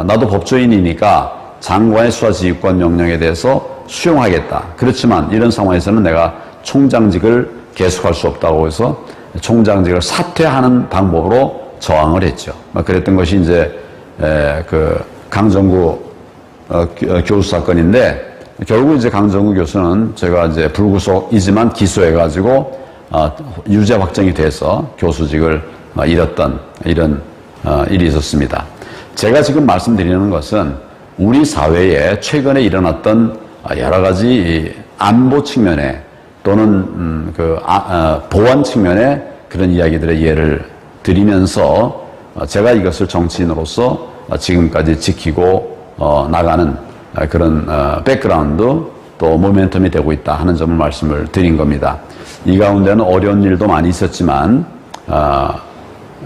Speaker 2: 나도 법조인이니까 장관의 수사지휘권 명령에 대해서 수용하겠다. 그렇지만 이런 상황에서는 내가 총장직을 계속할 수 없다고 해서 총장직을 사퇴하는 방법으로 저항을 했죠. 그랬던 것이 이제 강정구 교수 사건인데 결국 이제 강정구 교수는 제가 이제 불구속이지만 기소해가지고 유죄 확정이 돼서 교수직을 잃었던 이런 일이 있었습니다. 제가 지금 말씀드리는 것은 우리 사회에 최근에 일어났던 여러 가지 안보 측면에 또는 보안 측면에 그런 이야기들의 예를 드리면서 제가 이것을 정치인으로서 지금까지 지키고 나가는 그런 백그라운드 또 모멘텀이 되고 있다 하는 점을 말씀을 드린 겁니다. 이 가운데는 어려운 일도 많이 있었지만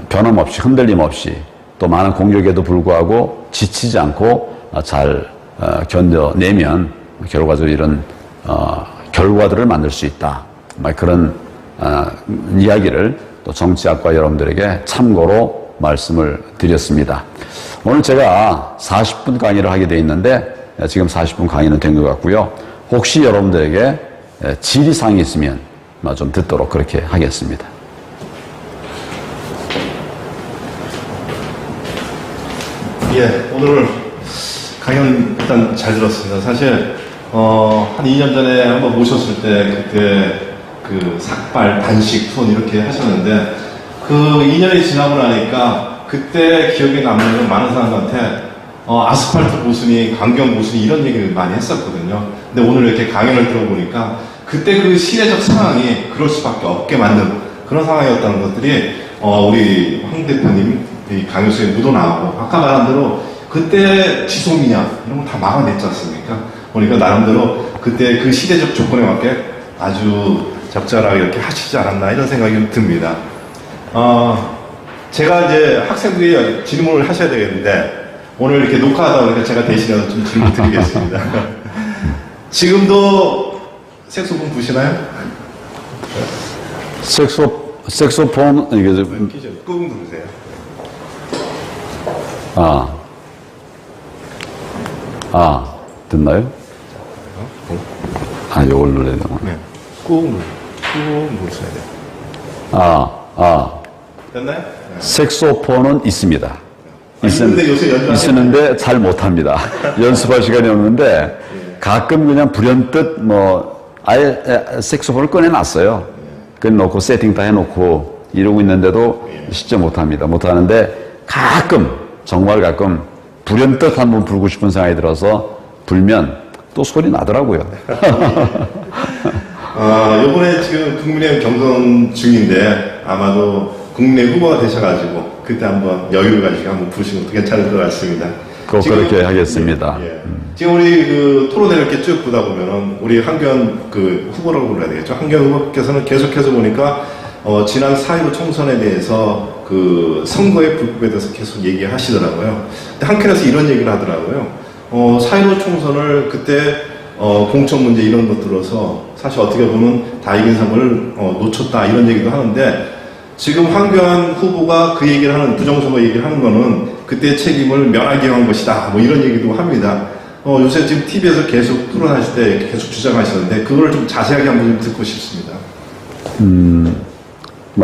Speaker 2: 변함없이 흔들림 없이 또 많은 공격에도 불구하고 지치지 않고 잘 견뎌내면 결과적으로 이런 결과들을 만들 수 있다. 그런 이야기를 또 정치학과 여러분들에게 참고로 말씀을 드렸습니다. 오늘 제가 40분 강의를 하게 돼 있는데 지금 40분 강의는 된 것 같고요. 혹시 여러분들에게 질의사항이 있으면 좀 듣도록 그렇게 하겠습니다.
Speaker 1: 예, 오늘 강연 일단 잘 들었습니다. 사실 한 2년 전에 한번 모셨을 때 그때 그 삭발, 단식, 투혼 이렇게 하셨는데 그 2년이 지나고 나니까 그때 기억에 남는 많은 사람한테 아스팔트 보수니 강경 보수니 이런 얘기를 많이 했었거든요. 근데 오늘 이렇게 강연을 들어보니까 그때 그 시대적 상황이 그럴 수밖에 없게 만든 그런 상황이었다는 것들이 우리 황 대표님 이 강연 속에 묻어나오고 아까 말한 대로 그때 지속미냐 이런 거 다 막아냈지 않습니까? 그러니까 나름대로 그때 그 시대적 조건에 맞게 아주 적절하게 이렇게 하시지 않았나 이런 생각이 듭니다. 제가 이제 학생들이 질문을 하셔야 되겠는데, 오늘 이렇게 녹화하다 보니까 제가 대신해서 좀 질문 드리겠습니다. 지금도 색소폰 부시나요?
Speaker 2: 색소폰, 이게 좀,
Speaker 1: 꾹 누르세요.
Speaker 2: 됐나요? 요걸 눌러야 되나?
Speaker 1: 네. 꾹 누르셔야 돼요. 됐나요? 네.
Speaker 2: 색소폰은 있습니다.
Speaker 1: 있는데 요새
Speaker 2: 있었는데 잘 못합니다. 연습할 시간이 없는데 가끔 그냥 불현듯 아예 색소폰을 꺼내놨어요. 꺼내놓고 세팅 다 해놓고 이러고 있는데도 진짜 못합니다. 못하는데 정말 가끔 불현듯 한번 불고 싶은 생각이 들어서 불면 또 소리 나더라고요.
Speaker 1: 요번에 지금 국민의힘 경선 중인데 아마도 국민의힘 후보가 되셔가지고 그때 한번 여유를 가지고 한번 부르시면 괜찮을 것 같습니다.
Speaker 2: 꼭 그렇게 하겠습니다.
Speaker 1: 지금 우리 그 토론회를 이렇게 쭉 보다 보면은 우리 한교안 그 후보라고 불러야 되겠죠. 한교안 후보께서는 계속해서 보니까 지난 4.15 총선에 대해서 그 선거의 불법에 대해서 계속 얘기하시더라고요. 근데 한편에서 이런 얘기를 하더라고요. 4.15 총선을 그때 공천 문제 이런 것 들어서 사실 어떻게 보면 다 이긴 상을 놓쳤다 이런 얘기도 하는데 지금 황교안 후보가 그 얘기를 하는 부정선거 얘기를 하는 거는 그때 책임을 면하게 한 것이다 뭐 이런 얘기도 합니다. 요새 지금 TV에서 계속 토론하실 때 계속 주장하시는데 그걸 좀 자세하게 한번 좀 듣고 싶습니다.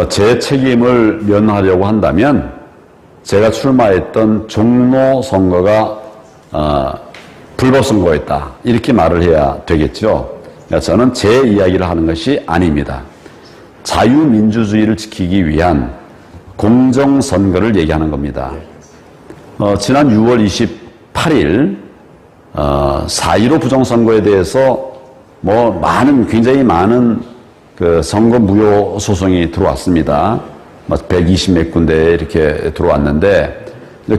Speaker 2: 제 책임을 면하려고 한다면 제가 출마했던 종로 선거가 불법 선거였다 이렇게 말을 해야 되겠죠. 저는 제 이야기를 하는 것이 아닙니다. 자유민주주의를 지키기 위한 공정선거를 얘기하는 겁니다. 지난 6월 28일 4.15 부정선거에 대해서 굉장히 많은 그 선거 무효 소송이 들어왔습니다. 120몇 군데 이렇게 들어왔는데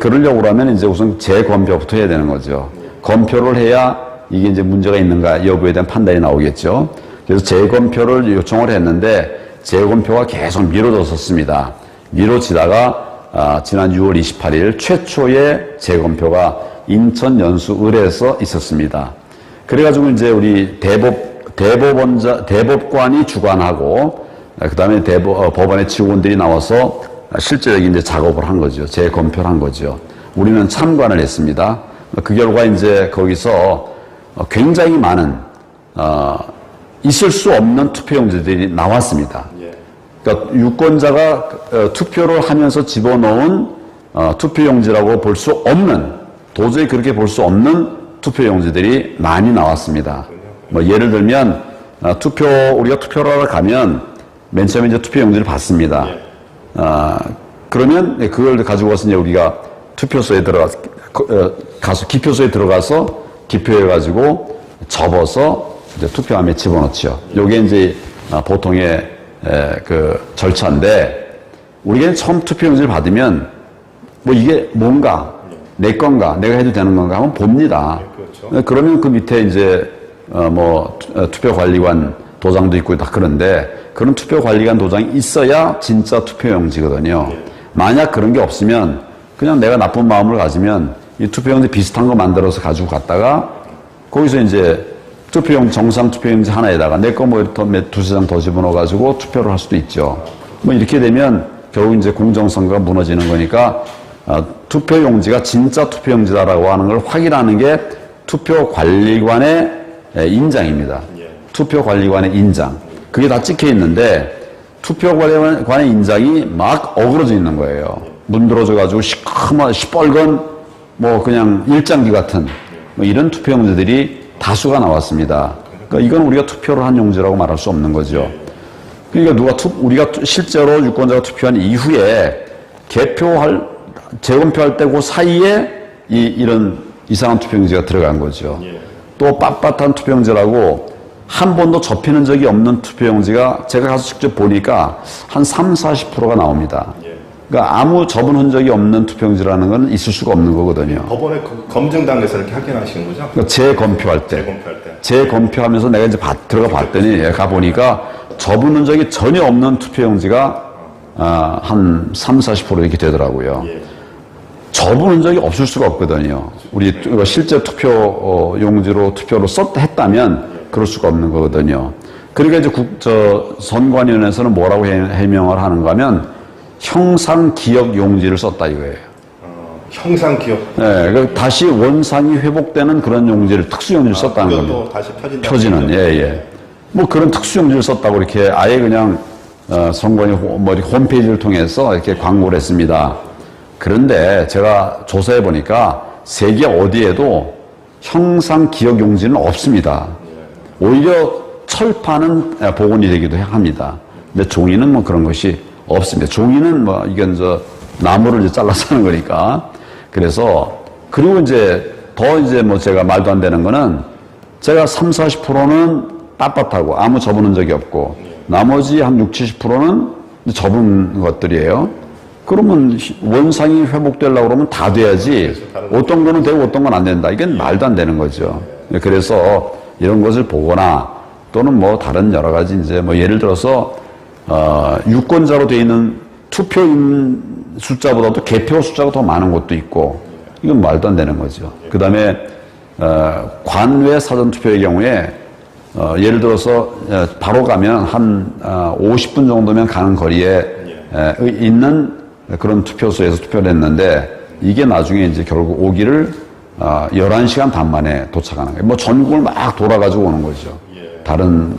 Speaker 2: 그러려고 하면 이제 우선 재검표부터 해야 되는 거죠. 검표를 해야 이게 이제 문제가 있는가 여부에 대한 판단이 나오겠죠. 그래서 재검표를 요청을 했는데 재검표가 계속 미뤄졌었습니다. 미뤄지다가 지난 6월 28일 최초의 재검표가 인천 연수을에서 있었습니다. 그래가지고 이제 우리 대법관이 주관하고 그다음에 법원의 직원들이 나와서 실제적인 이제 작업을 한 거죠. 재검표를 한 거죠. 우리는 참관을 했습니다. 그 결과 이제 거기서 굉장히 많은 있을 수 없는 투표용지들이 나왔습니다. 그러니까 유권자가 투표를 하면서 집어넣은 투표용지라고 볼 수 없는, 도저히 그렇게 볼 수 없는 투표용지들이 많이 나왔습니다. 예를 들면 우리가 투표를 하러 가면 맨 처음에 이제 투표용지를 받습니다. 그러면 그걸 가지고 와서 이제 우리가 투표소에 가서 기표소에 들어가서 기표해가지고 접어서 이제 투표함에 집어넣죠. 요게 이제 보통의 그 절차인데 우리가 처음 투표용지를 받으면 이게 뭔가 내 건가 내가 해도 되는 건가 한번 봅니다. 그렇죠. 그러면 그 밑에 이제 투표관리관 도장도 있고 다 그런데 그런 투표관리관 도장이 있어야 진짜 투표용지거든요. 만약 그런 게 없으면 그냥 내가 나쁜 마음을 가지면 이 투표용지 비슷한 거 만들어서 가지고 갔다가 거기서 이제 정상 투표용지 하나에다가 내 거 두세 장 더 집어넣어가지고 투표를 할 수도 있죠. 이렇게 되면 결국 이제 공정선거가 무너지는 거니까 투표용지가 진짜 투표용지다라고 하는 걸 확인하는 게 투표관리관의 인장입니다. 투표관리관의 인장. 그게 다 찍혀 있는데 투표관리관의 인장이 막 어그러져 있는 거예요. 문드러져가지고 시뻘건 그냥 일장기 같은 이런 투표용지들이 다수가 나왔습니다. 그러니까 이건 우리가 투표를 한 용지라고 말할 수 없는 거죠. 그러니까 우리가 실제로 유권자가 투표한 이후에 재검표할 때 그 사이에 이런 이상한 투표용지가 들어간 거죠. 또 빳빳한 투표용지라고 한 번도 접히는 적이 없는 투표용지가 제가 가서 직접 보니까 한 30-40%가 나옵니다. 그러니까 아무 접은 흔적이 없는 투표용지라는 건 있을 수가 없는 거거든요.
Speaker 1: 법원의 검증 단계에서 이렇게 확인하시는 거죠?
Speaker 2: 그러니까 재검표할 때. 재검표하면서 내가 이제 들어가 봤더니 가보니까 접은 흔적이 전혀 없는 투표용지가 한 30~40% 이렇게 되더라고요.
Speaker 1: 예.
Speaker 2: 접은 적이 없을 수가 없거든요. 우리 실제 투표 용지로 투표로 했다면 그럴 수가 없는 거거든요. 그러니까 이제 선관위원회에서는 뭐라고 해명을 하는가 하면 형상 기억 용지를 썼다 이거예요.
Speaker 1: 형상 기억.
Speaker 2: 네, 다시 원상이 회복되는 그런 용지를 특수 용지를 썼다는 겁니다.
Speaker 1: 그것도 다시
Speaker 2: 표지는 예. 뭐 그런 특수 용지를 썼다고 이렇게 아예 그냥 선관위 홈페이지를 통해서 이렇게 광고를 했습니다. 그런데 제가 조사해 보니까 세계 어디에도 형상 기억 용지는 없습니다. 오히려 철판은 복원이 되기도 합니다. 근데 종이는 뭐 그런 것이 없습니다. 종이는 뭐 이건 나무를 이제 잘라서 하는 거니까. 그래서 그리고 이제 더 이제 뭐 제가 말도 안 되는 거는 제가 30~40%는 빳빳하고 아무 접은 적이 없고 나머지 한 60~70%는 접은 것들이에요. 그러면 원상이 회복되려고 그러면 다 돼야지 어떤 거는 되고 어떤 건 안 된다. 이건 말도 안 되는 거죠. 그래서 이런 것을 보거나 또는 뭐 다른 여러 가지 이제 뭐 예를 들어서 유권자로 돼 있는 투표인 숫자보다도 개표 숫자가 더 많은 곳도 있고 이건 말도 안 되는 거죠. 그 다음에 관외 사전투표의 경우에 예를 들어서 바로 가면 한 50분 정도면 가는 거리에 있는 그런 투표소에서 투표를 했는데 이게 나중에 이제 결국 오기를 11시간 반 만에 도착하는 거예요. 뭐 전국을 막 돌아가지고 오는 거죠. 다른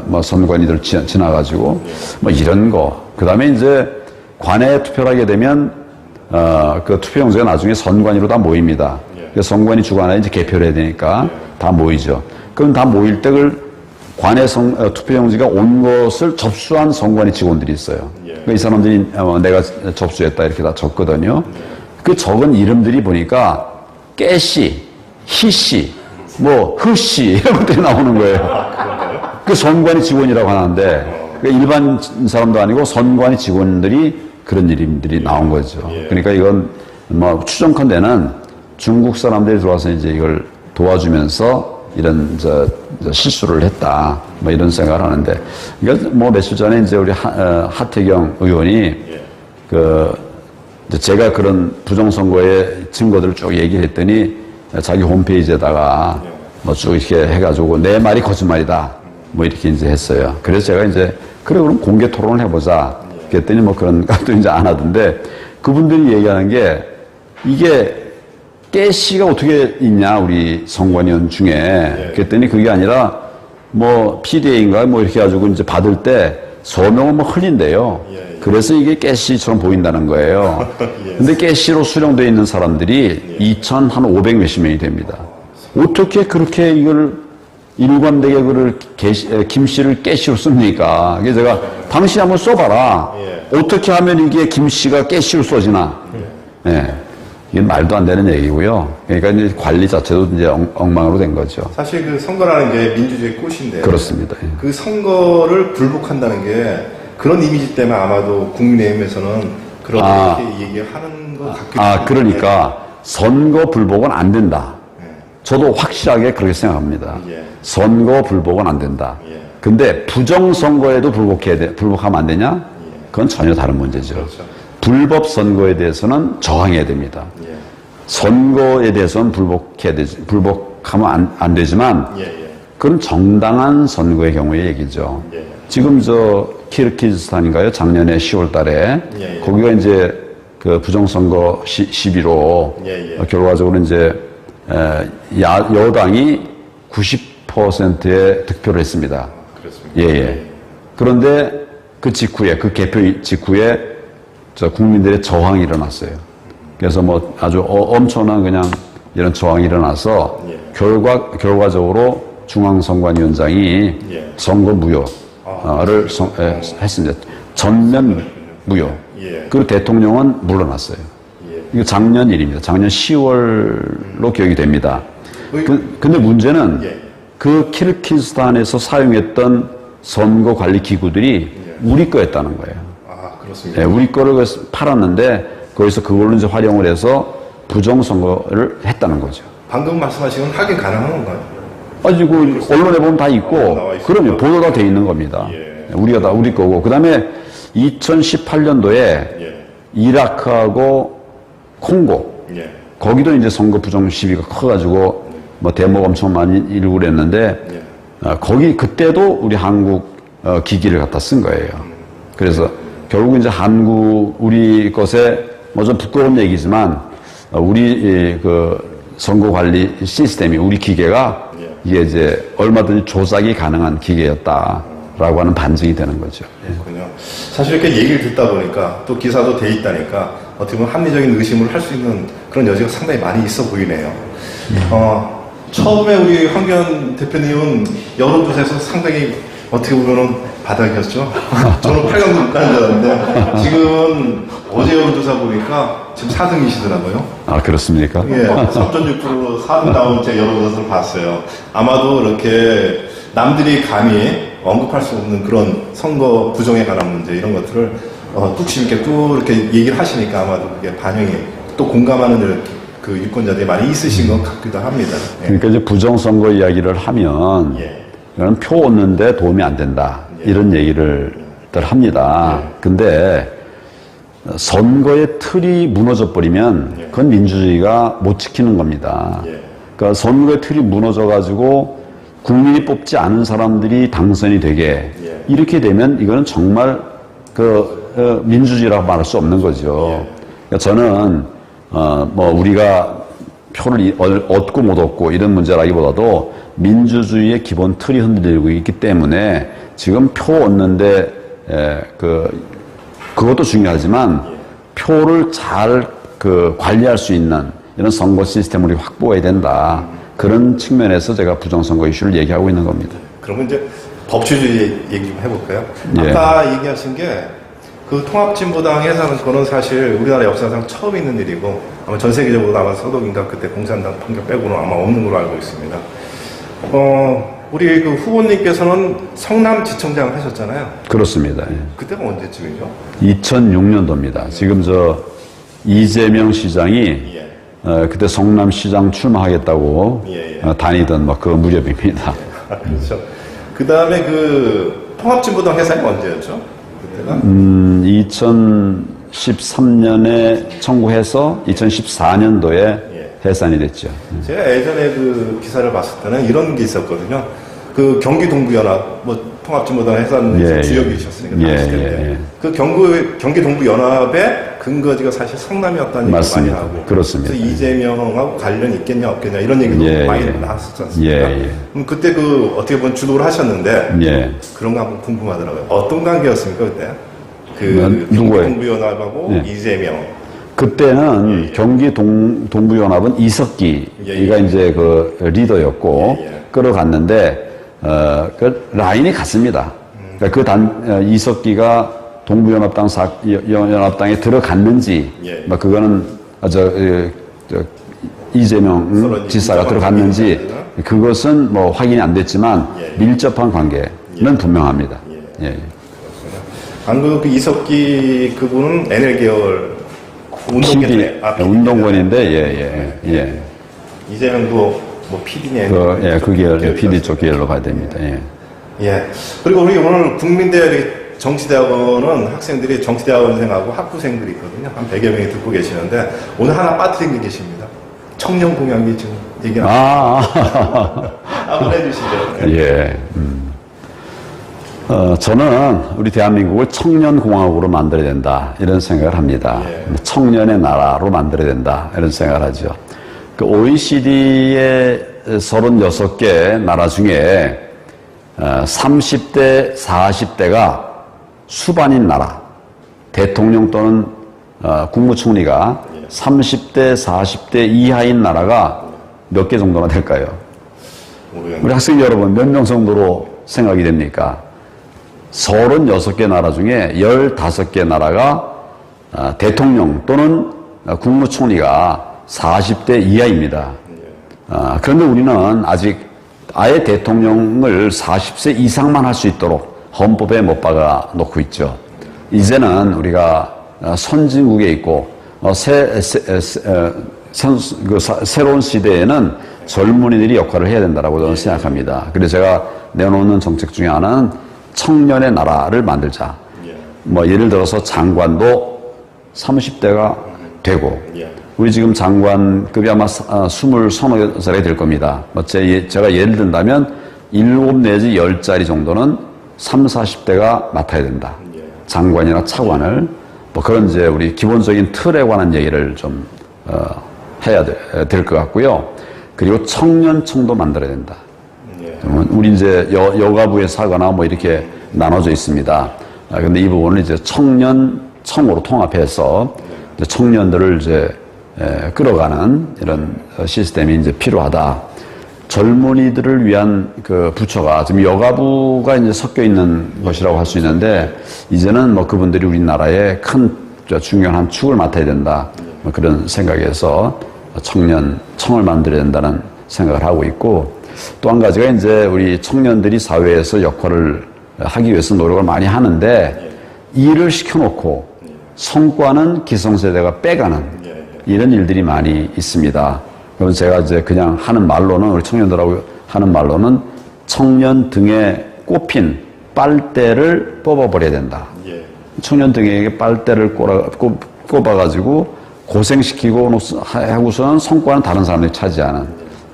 Speaker 2: 뭐 선관위들 지나가지고 뭐 이런 거. 그 다음에 이제 관외 투표를 하게 되면 그 투표용지가 나중에 선관위로 다 모입니다. 그래서 선관위 주관하에 이제 개표를 해야 되니까 다 모이죠. 그럼 다 모일 때 관외 투표용지가 온 것을 접수한 선관위 직원들이 있어요. 그러니까 이 사람들이 내가 접수했다 이렇게 다 적거든요. 그 적은 이름들이 보니까 깨씨, 희씨, 뭐 흐씨 이런 것들이 나오는 거예요. 그 선관위 직원이라고 하는데 그러니까 일반 사람도 아니고 선관위 직원들이 그런 이름들이 나온 거죠. 그러니까 이건 뭐 추정컨대는 중국 사람들이 들어와서 이제 이걸 도와주면서 이런 실수를 했다. 뭐 이런 생각을 하는데, 그러니까 뭐 며칠 전에 이제 우리 하태경 의원이 제가 그런 부정선거의 증거들을 쭉 얘기를 했더니 자기 홈페이지에다가 뭐 쭉 이렇게 해가지고 내 말이 거짓말이다. 뭐 이렇게 이제 했어요. 그래서 제가 이제 그래 그럼 공개 토론을 해보자. 그랬더니 뭐 그런 것도 이제 안 하던데 그분들이 얘기하는 게 이게 깨씨가 어떻게 있냐 우리 선관위원 중에 그랬더니 그게 아니라 뭐 PDA인가 뭐 이렇게 해가지고 이제 받을 때 서명을 뭐 흘린대요. 그래서 이게 깨씨처럼 보인다는 거예요. 근데 깨씨로 수령되어 있는 사람들이 2,500 몇십 명이 됩니다. 어떻게 그렇게 이걸 일관되게 김씨를 깨씨로 씁니까? 그래서 제가 당신이 한번 써봐라. 어떻게 하면 이게 김씨가 깨씨로 써지나? 이게 말도 안 되는 얘기고요. 그러니까 이제 관리 자체도 이제 엉망으로 된 거죠.
Speaker 1: 사실 그 선거라는 게 민주주의 꽃인데.
Speaker 2: 그렇습니다.
Speaker 1: 그 선거를 불복한다는 게 그런 이미지 때문에 아마도 국민의힘에서는 그렇게 얘기하는 것 같기도 합니다.
Speaker 2: 그러니까 선거 불복은 안 된다. 저도 확실하게 그렇게 생각합니다. 선거 불복은 안 된다. 근데 부정선거에도 불복하면 안 되냐? 그건 전혀 다른 문제죠.
Speaker 1: 그렇죠.
Speaker 2: 불법 선거에 대해서는 저항해야 됩니다. 선거에 대해서는 불복하면 안 되지만 그건 정당한 선거의 경우의 얘기죠. 지금 키르기즈스탄인가요? 작년에 10월 달에 거기가 이제 그 부정선거 시비로 결과적으로 이제 여당이 90%의 득표를 했습니다.
Speaker 1: 그렇습니다.
Speaker 2: 그런데 그 직후에 그 개표 직후에 국민들의 저항이 일어났어요. 그래서 뭐 아주 엄청난 그냥 이런 저항이 일어나서 결과적으로 중앙선관위원장이 선거 무효를 했습니다. 전면 무효. 그리고 대통령은 물러났어요. 이거 작년 일입니다. 작년 10월로 기억이 됩니다. 근데 문제는 그 키르기스탄에서 사용했던 선거 관리 기구들이 우리 거였다는 거예요.
Speaker 1: 그렇습니다.
Speaker 2: 우리 거를 팔았는데 거기서 그걸로 이제 활용을 해서 부정선거를 했다는 거죠.
Speaker 1: 방금 말씀하신 건 확인 가능한 건가요?
Speaker 2: 아니고 언론에 보면 다 있고, 그럼요. 보도가 돼 있는 겁니다. 우리가 다 우리 거고. 그 다음에 2018년도에
Speaker 1: 예.
Speaker 2: 이라크하고 콩고
Speaker 1: 예.
Speaker 2: 거기도 이제 선거 부정 시비가 커가지고 뭐 데모가 엄청 많이 일고 그랬는데 거기 그때도 우리 한국 기기를 갖다 쓴 거예요. 그래서 결국 이제 우리 것에 뭐 좀 부끄러운 얘기지만 우리 그 선거 관리 시스템이 우리 기계가 이게 이제 얼마든지 조작이 가능한 기계였다라고 하는 반증이 되는 거죠.
Speaker 1: 그렇군요. 사실 이렇게 얘기를 듣다 보니까 또 기사도 돼 있다니까 어떻게 보면 합리적인 의심을 할 수 있는 그런 여지가 상당히 많이 있어 보이네요. 처음에 우리 황교안 대표님은 여론조사에서 상당히 어떻게 보면은 바닥이었죠. 저는 8강도 못 가는 줄 알았는데 지금 어제 여론조사 보니까 지금 4등이시더라고요.
Speaker 2: 아, 그렇습니까?
Speaker 1: 예, 3.6% 4등 나온 제 여론조사를 봤어요. 아마도 이렇게 남들이 감히 언급할 수 없는 그런 선거 부정에 관한 문제 이런 것들을 뚝심 있게 또 이렇게 얘기를 하시니까 아마도 그게 반영이 또 공감하는 그 유권자들이 많이 있으신 것 같기도 합니다. 예.
Speaker 2: 그러니까 이제 부정선거 이야기를 하면 이건 표 얻는데 도움이 안 된다. 이런 얘기를 합니다. 근데 선거의 틀이 무너져 버리면 그건 민주주의가 못 지키는 겁니다. 그러니까 선거의 틀이 무너져 가지고 국민이 뽑지 않은 사람들이 당선이 되게 이렇게 되면 이거는 정말 그 민주주의라고 말할 수 없는 거죠. 그러니까 저는 뭐 우리가 표를 얻고 못 얻고 이런 문제라기보다도 민주주의의 기본 틀이 흔들리고 있기 때문에 지금 표 얻는데 그것도 중요하지만 표를 잘 관리할 수 있는 이런 선거 시스템을 확보해야 된다. 그런 측면에서 제가 부정선거 이슈를 얘기하고 있는 겁니다.
Speaker 1: 그러면 이제 법치주의 얘기 좀 해볼까요?
Speaker 2: 예.
Speaker 1: 아까 얘기하신 게 그 통합진보당 해산은 그거는 사실 우리나라 역사상 처음 있는 일이고 아마 전 세계적으로 아마 서독인가 그때 공산당 판결 빼고는 아마 없는 걸로 알고 있습니다. 우리 그 후보님께서는 성남지청장 하셨잖아요.
Speaker 2: 그렇습니다. 예.
Speaker 1: 그때가 언제쯤이죠?
Speaker 2: 2006년도입니다. 지금 이재명 시장이 그때 성남시장 출마하겠다고 다니던 뭐 그 무렵입니다.
Speaker 1: 그렇죠. 그 다음에 그 통합진보당 해산이 언제였죠? 그때가?
Speaker 2: 2013년에 청구해서 2014년도에 해산이 됐죠.
Speaker 1: 제가 예전에 그 기사를 봤을 때는 이런 게 있었거든요. 그 경기 동부연합, 뭐 통합진보당 해산 주역이셨으니까 당시 때. 그 경기 동부연합의 근거지가 사실 성남이었다는 얘기를 많이 하고.
Speaker 2: 그렇습니다.
Speaker 1: 그래서 이재명하고 관련이 있겠냐 없겠냐 이런 얘기도 많이 나왔었지 않습니까? 그럼 그때 그 어떻게 보면 주도를 하셨는데 그런 거 한번 궁금하더라고요. 어떤 관계였습니까 그때? 그 경기 동부연합하고 이재명.
Speaker 2: 그때는 경기 동부연합은 이석기가 이제 그 리더였고 끌어갔는데 그 라인이 같습니다. 그러니까 이석기가 동부연합당에 들어갔는지 뭐 그거는 이재명 지사가 들어갔는지 그것은 뭐 확인이 안 됐지만 밀접한 관계는 분명합니다.
Speaker 1: 안 그 이석기 그분은 NL 계열
Speaker 2: 운동권인데,
Speaker 1: 이재명도 뭐 PD냐.
Speaker 2: 그 계열, PD 쪽 계열로 가야 됩니다.
Speaker 1: 그리고 우리 오늘 국민대 정치대학원은 학생들이 정치대학원생하고 학부생들이 있거든요. 한 100여 명이 듣고 계시는데 오늘 하나 빠뜨린 게 계십니다. 청년 공약이 지금 얘기하는 한번 해주시죠.
Speaker 2: 저는 우리 대한민국을 청년공화국으로 만들어야 된다 이런 생각을 합니다. 청년의 나라로 만들어야 된다 이런 생각을 하죠. 그 OECD의 36개 나라 중에 30대, 40대가 수반인 나라, 대통령 또는 국무총리가 30대, 40대 이하인 나라가 몇 개 정도나 될까요? 우리 학생 여러분 몇 명 정도로 생각이 됩니까? 36개 나라 중에 15개 나라가 대통령 또는 국무총리가 40대 이하입니다. 그런데 우리는 아직 아예 대통령을 40세 이상만 할 수 있도록 헌법에 못 박아 놓고 있죠. 이제는 우리가 선진국에 있고 새로운 시대에는 젊은이들이 역할을 해야 된다고 저는 생각합니다. 그래서 제가 내놓는 정책 중에 하나는 청년의 나라를 만들자. 뭐 예를 들어서 장관도 30대가 되고
Speaker 1: 예.
Speaker 2: 우리 지금 장관급이 아마 20살이 될 겁니다. 뭐 제가 예를 든다면 7 내지 10자리 정도는 30, 40대가 맡아야 된다.
Speaker 1: 예.
Speaker 2: 장관이나 차관을 뭐 그런 이제 우리 기본적인 틀에 관한 얘기를 좀 해야 될 것 같고요. 그리고 청년청도 만들어야 된다.
Speaker 1: 예.
Speaker 2: 우리 이제 여가부에 사거나 뭐 이렇게 나눠져 있습니다. 근데 이 부분을 이제 청년청으로 통합해서 이제 청년들을 이제 끌어가는 이런 시스템이 이제 필요하다. 젊은이들을 위한 그 부처가 지금 여가부가 이제 섞여 있는 것이라고 할 수 있는데 이제는 뭐 그분들이 우리나라의 큰 중요한 한 축을 맡아야 된다. 뭐 그런 생각에서 청년청을 만들어야 된다는 생각을 하고 있고 또 한 가지가 이제 우리 청년들이 사회에서 역할을 하기 위해서 노력을 많이 하는데 일을 시켜놓고 성과는 기성세대가 빼가는 이런 일들이 많이 있습니다. 그럼 제가 이제 그냥 하는 말로는 우리 청년들하고 하는 말로는 청년 등에 꼽힌 빨대를 뽑아버려야 된다.
Speaker 1: 예.
Speaker 2: 청년 등에게 빨대를 꼽아가지고 고생시키고 하고서는 성과는 다른 사람들이 차지하는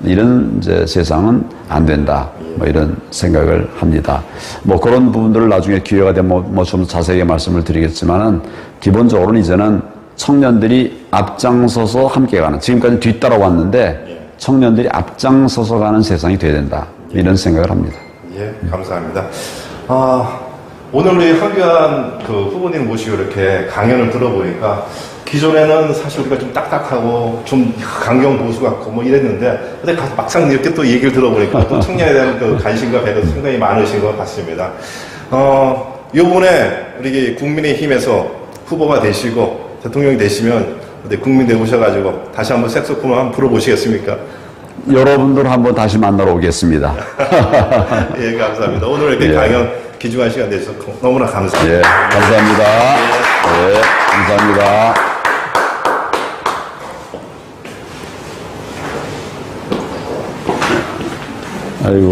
Speaker 2: 이런 이제 세상은 안 된다. 뭐 이런 생각을 합니다. 뭐 그런 부분들을 나중에 기회가 되면 뭐 좀 자세하게 말씀을 드리겠지만은 기본적으로는 이제는 청년들이 앞장서서 함께 가는 지금까지 뒤따라 왔는데 청년들이 앞장서서 가는 세상이 돼야 된다. 이런 생각을 합니다.
Speaker 1: 예, 감사합니다. 오늘 우리 한교안 그 후보님 모시고 이렇게 강연을 들어보니까 기존에는 사실 우리가 좀 딱딱하고 좀 강경 보수 같고 뭐 이랬는데 근데 막상 이렇게 또 얘기를 들어보니까 또 청년에 대한 그 관심과 배려도 상당히 많으신 것 같습니다. 요번에 우리 국민의힘에서 후보가 되시고 대통령이 되시면 국민대 오셔가지고 다시 한번 색소폰을 한번 불어보시겠습니까?
Speaker 2: 여러분들 한번 다시 만나러 오겠습니다.
Speaker 1: 예, 감사합니다. 오늘 이렇게
Speaker 2: 예.
Speaker 1: 강연 귀중한 시간 내주셔서 너무나 감사합니다.
Speaker 2: 예, 감사합니다. 예, 감사합니다. 아이고.